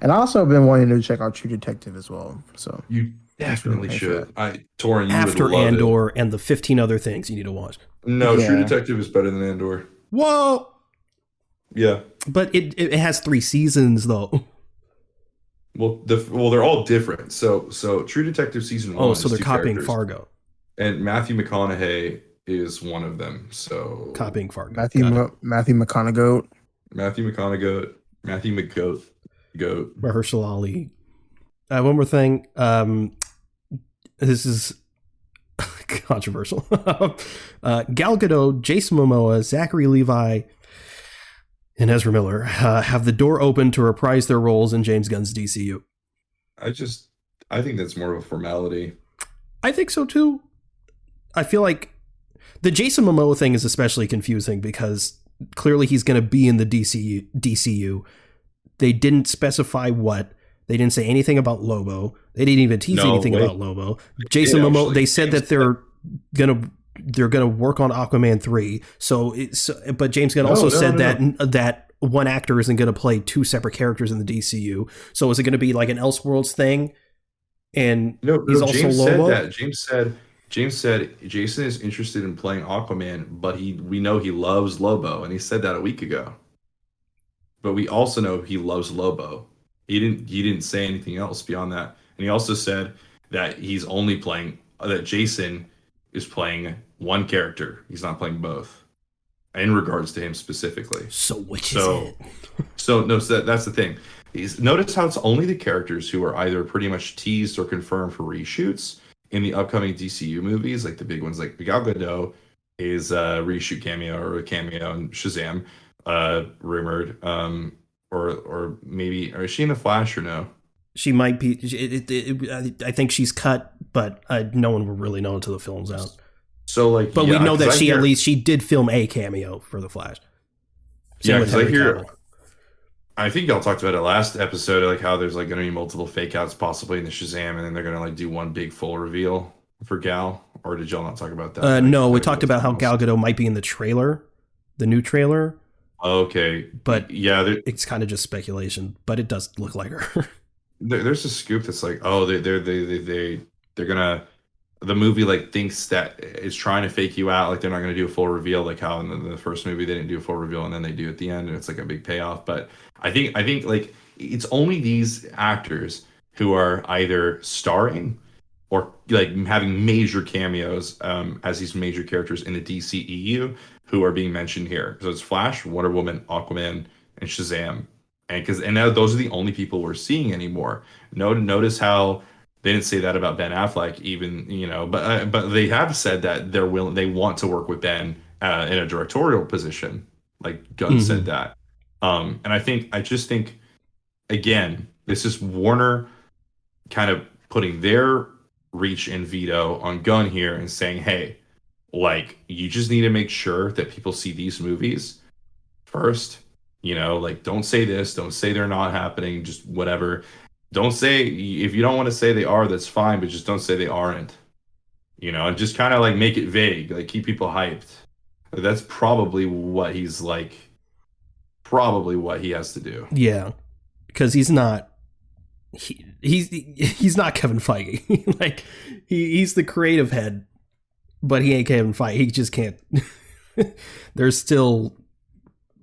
And I also have been wanting to check out True Detective as well. So you definitely should. Torrin, you after would love Andor it. and the 15 other things you need to watch. No, yeah. True Detective is better than Andor. Whoa. Yeah, but it has 3 seasons though. Well, they're all different. So True Detective season 1. Oh, so they're copying Fargo. And Matthew McConaughey is one of them. So copying Fargo. Matthew McConaughey. Matthew McGoat. Mahershala Ali. One more thing. This is controversial. Gal Gadot, Jason Momoa, Zachary Levi, and Ezra Miller have the door open to reprise their roles in James Gunn's DCU. I think that's more of a formality. I think so too. I feel like the Jason Momoa thing is especially confusing because clearly he's going to be in the DCU. They didn't specify what. They didn't say anything about Lobo. They didn't even tease anything about Lobo. Jason Momoa. They said that they're gonna work on Aquaman 3. But James Gunn also said that one actor isn't going to play two separate characters in the DCU. So is it going to be like an Elseworlds thing? And he's also James Lobo? said that. James said Jason is interested in playing Aquaman, but we know he loves Lobo, and he said that a week ago. But we also know he loves Lobo. He didn't say anything else beyond that. And he also said that that Jason is playing one character. He's not playing both. In regards to him specifically. So which is it? So that's the thing. Notice how it's only the characters who are either pretty much teased or confirmed for reshoots in the upcoming DCU movies, like the big ones, like Gal Gadot is a reshoot cameo or a cameo in Shazam, rumored. Or maybe, is she in the Flash or no? She might be. I think she's cut, but no one will really know until the film's out. So but we know that she did film a cameo for the Flash. Because I think y'all talked about it last episode, like how there's like going to be multiple fake outs possibly in the Shazam, and then they're going to like do one big full reveal for Gal. Or did y'all not talk about that? No, we talked about how Gal Gadot might be in the trailer, the new trailer. Okay, but yeah, it's kind of just speculation, but it does look like her. There's a scoop that's like, oh, they're gonna. The movie like thinks that it's trying to fake you out, like they're not going to do a full reveal, like how in the first movie they didn't do a full reveal and then they do at the end, and it's like a big payoff. But I think like it's only these actors who are either starring or like having major cameos as these major characters in the DCEU who are being mentioned here. So it's Flash, Wonder Woman, Aquaman, and Shazam, and now those are the only people we're seeing anymore. Notice how. They didn't say that about Ben Affleck, even, but they have said that they want to work with Ben in a directorial position, like Gunn said that. And I just think, again, this is Warner kind of putting their reach and veto on Gunn here and saying, hey, like, you just need to make sure that people see these movies first, like, don't say this, don't say they're not happening, just whatever. Don't say, if you don't want to say they are, that's fine, but just don't say they aren't. And just kind of like make it vague, like keep people hyped. That's probably what he has to do. Yeah, because he's not Kevin Feige. Like he's the creative head, but he ain't Kevin Feige. He just can't. There's still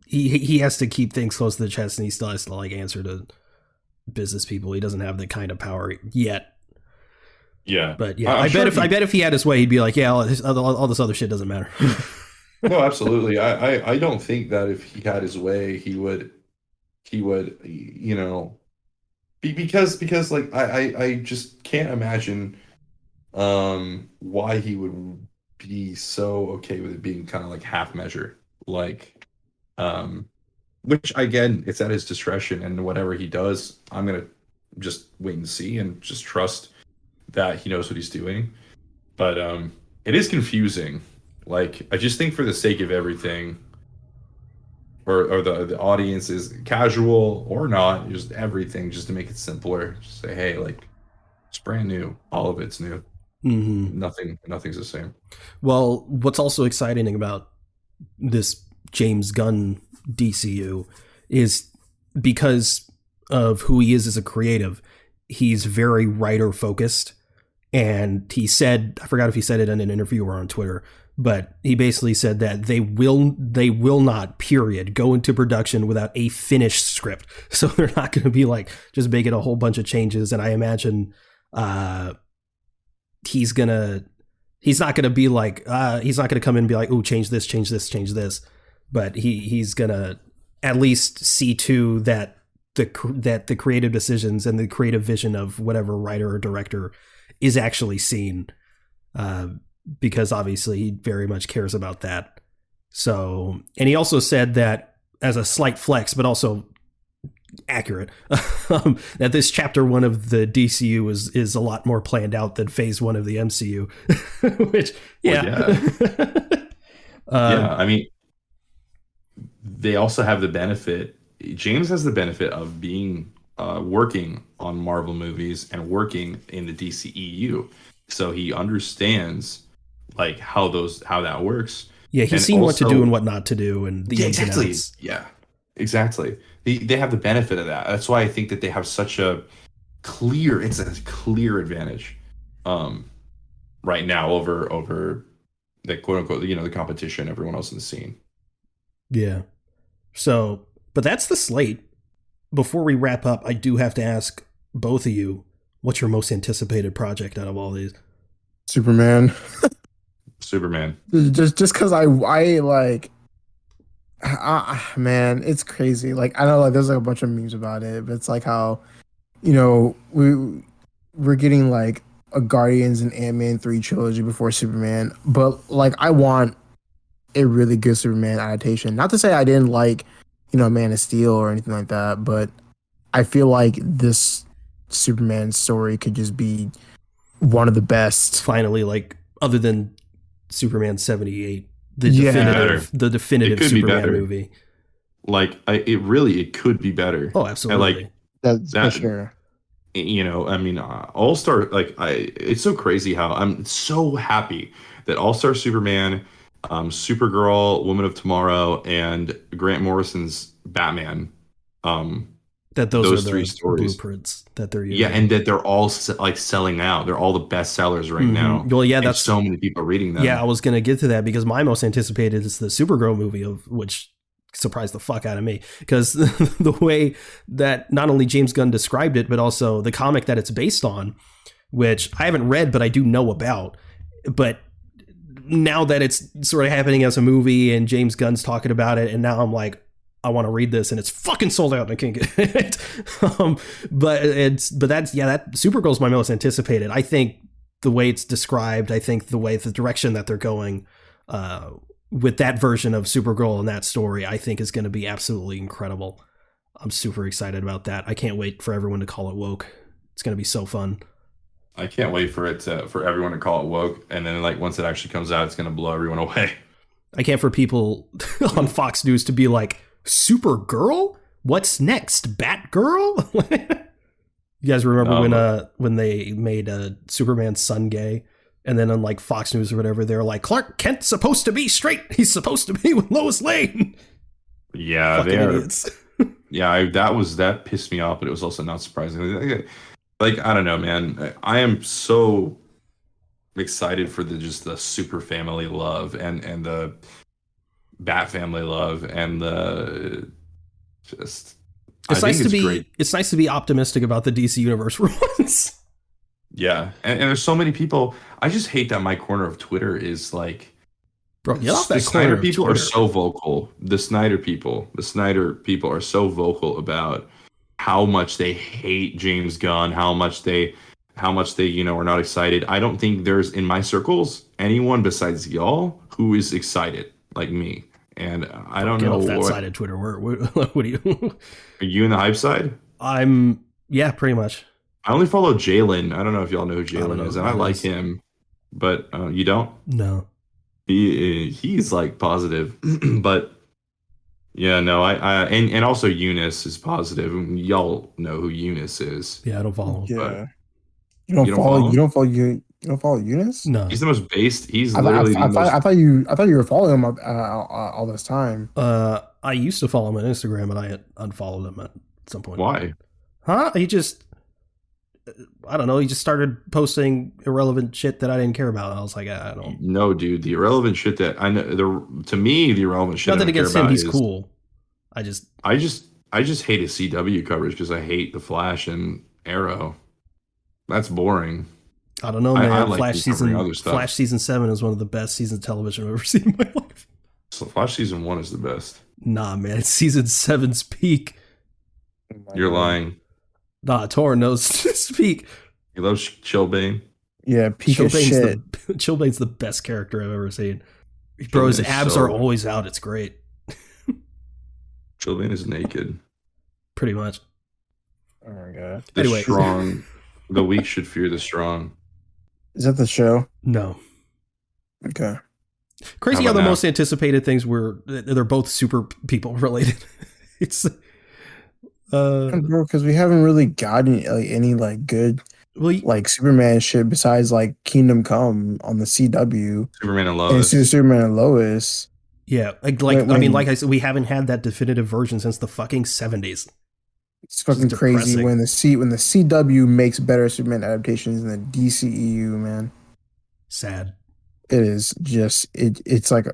he has to keep things close to the chest, and he still has to like answer to business people. He doesn't have the kind of power yet. Yeah, but yeah, I bet if he had his way, he'd be like, yeah, all this other shit doesn't matter. No, absolutely. I don't think that if he had his way, he would, because like I just can't imagine why he would be so okay with it being kind of like half measure, like which again, it's at his discretion, and whatever he does, I'm gonna just wait and see and just trust that he knows what he's doing. But it is confusing. Like, I just think for the sake of everything, or the audience is casual or not, just everything, just to make it simpler, just say, hey, like, it's brand new, all of it's new. Mm-hmm. Nothing's the same. Well, what's also exciting about this James Gunn DCU is because of who he is as a creative, he's very writer focused. And he said, I forgot if he said it in an interview or on Twitter, but he basically said that they will not, period, go into production without a finished script. So they're not going to be like just making a whole bunch of changes. And I imagine he's not going to be like, he's not going to come in and be like, oh, change this, change this, change this. But he's going to at least see to that the creative decisions and the creative vision of whatever writer or director is actually seen, because obviously he very much cares about that. So, and he also said that as a slight flex, but also accurate, that this chapter 1 of the DCU is a lot more planned out than phase 1 of the MCU, which, yeah. Yeah, I mean, they also have the benefit, James has the benefit of being working on Marvel movies and working in the DCEU, so he understands like how that works. Yeah, he's And seen what to also- do and what not to do, and the ins and exactly. outs. Yeah, exactly. They have the benefit of that. That's why I think that they have such a clear advantage right now over the quote unquote, the competition, everyone else in the scene. Yeah. So, but that's the slate. Before we wrap up, I do have to ask both of you, what's your most anticipated project out of all these? Superman. Just because I like, man, it's crazy. Like I know, like there's like a bunch of memes about it, but it's like how, we're getting like a Guardians and Ant-Man 3 trilogy before Superman, but like I want a really good Superman adaptation. Not to say I didn't like, Man of Steel or anything like that, but I feel like this Superman story could just be one of the best. Finally, like other than Superman 78, the Yeah. definitive It could be Superman better. movie. Like it could be better. Oh, absolutely. like, That's that- for sure. I mean, All-Star, it's so crazy how I'm so happy that All-Star Superman, Supergirl, Woman of Tomorrow, and Grant Morrison's Batman, that those those are three the stories. blueprints that they're using. yeah, and that they're all selling out. They're all the best sellers right Mhm. now. Well, yeah, And that's so many people are reading them. Yeah, I was gonna get to that because my most anticipated is the Supergirl movie, of which surprised the fuck out of me because the way that not only James Gunn described it, but also the comic that it's based on, which I haven't read but I do know about. But now that it's sort of happening as a movie and James Gunn's talking about it, and now I'm like, I want to read this, and it's fucking sold out and I can't get it. But that Supergirl's my most anticipated. I think the way it's described, I think the direction that they're going with that version of Supergirl and that story, I think is going to be absolutely incredible. I'm super excited about that. I can't wait for everyone to call it woke. It's going to be so fun. I can't wait for everyone to call it woke, and then like once it actually comes out, it's gonna blow everyone away. I can't for people on Fox News to be like, Supergirl? What's next? Batgirl? You guys remember when they made Superman's son gay? And then on like Fox News or whatever, they're like, Clark Kent's supposed to be straight. He's supposed to be with Lois Lane. Yeah, Fucking they're idiots. yeah. That pissed me off, but it was also not surprising. Like I don't know, man. I am so excited for the super family love and the Bat family love and the just. It's nice to be. Great. It's nice to be optimistic about the DC universe for once. Yeah, and there's so many people. I just hate that my corner of Twitter is like, Bro, get off that the Snyder corner of people are Twitter. so vocal. The Snyder people are so vocal about how much they hate James Gunn, how much they are not excited. I don't think there's in my circles anyone besides y'all who is excited like me. And I don't Get know off that what side of Twitter. What do you? are you in the hype side? Yeah, pretty much. I only follow Jalen. I don't know if y'all know who I don't Jalen know is, who and I that like is. him, but you don't. No. He's like positive, but yeah, no, and also Eunice is positive. Y'all know who Eunice is. Yeah, I don't follow him. Yeah. You don't follow him? You don't follow Eunice? No. He's the most based. He's I literally the most. thought you were following him all this time. I used to follow him on Instagram, and I had unfollowed him at some point. Why? Huh? I don't know. He just started posting irrelevant shit that I didn't care about. And I was like, I don't. No, dude. The irrelevant shit that I know. To me, the irrelevant shit. Nothing I don't against care him. about He's is- cool. I just hate his CW coverage because I hate the Flash and Arrow. That's boring. I don't know, I man. like you covering other stuff. Flash season 7 is one of the best seasons of television I've ever seen in my life. So Flash season 1 is the best. Nah, man. It's season 7's peak. You're lying. Nah, Torrin knows to peak. He loves Chilbane. Yeah, peak of shit. Chilbane's the best character I've ever seen. Bro, his Chilbane is abs so- are always out. It's great. Chilbane is naked. Pretty much. Oh my god. The Anyway. strong. The weak should fear the strong. Is that the show? No. Okay. Crazy How how the about now? most anticipated things were, they're both super people related. It's Bro, because we haven't really gotten like any like good well, like Superman shit besides like Kingdom Come on the CW Superman and and Lois. Superman and Lois. yeah, I mean, like I said, we haven't had that definitive version since the fucking 70s. It's fucking crazy when the CW makes better Superman adaptations than the DCEU, man. Sad. It is just it's like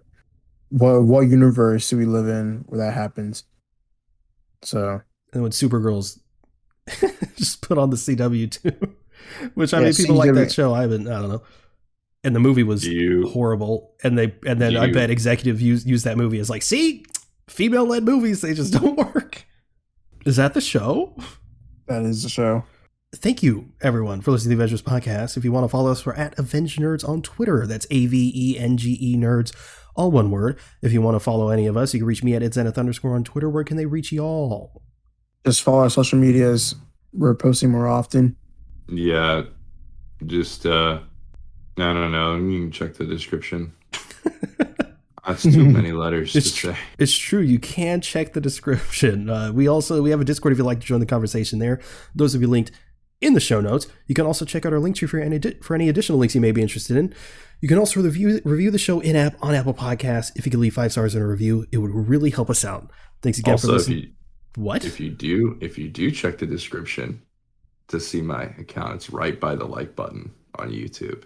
what universe do we live in where that happens? So And when Supergirl's just put on the CW too, which I Yeah, mean, people like CW. that show. I don't know. And the movie was horrible. And then I bet executive use that movie as like, see, female led movies, they just don't work. Is that the show? that is the show. Thank you, everyone, for listening to the Avengers podcast. If you want to follow us, we're at Avengenerds on Twitter. That's AVENGE Nerds, all one word. If you want to follow any of us, you can reach me at @Zenith_ on Twitter. Where can they reach y'all? Just follow our social medias. We're posting more often. Yeah, just no. You can check the description. That's too many letters to say. It's true. You can check the description. We have a Discord if you'd like to join the conversation there. Those will be linked in the show notes. You can also check out our link tree for any additional links you may be interested in. You can also review the show in-app on Apple Podcasts. If you could leave 5 stars in a review, it would really help us out. Thanks again for listening. If you do check the description to see my account, it's right by the like button on YouTube.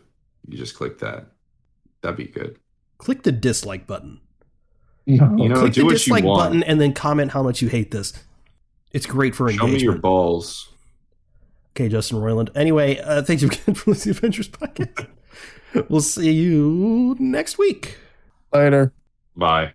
You just click that. That'd be good. Click the dislike button. No. Click do the what dislike you want. button and then comment how much you hate this. It's great for Show engagement. me your balls. Okay, Justin Roiland. Anyway, thanks again for listening to Avengers Podcast. We'll see you next week. Later. Bye.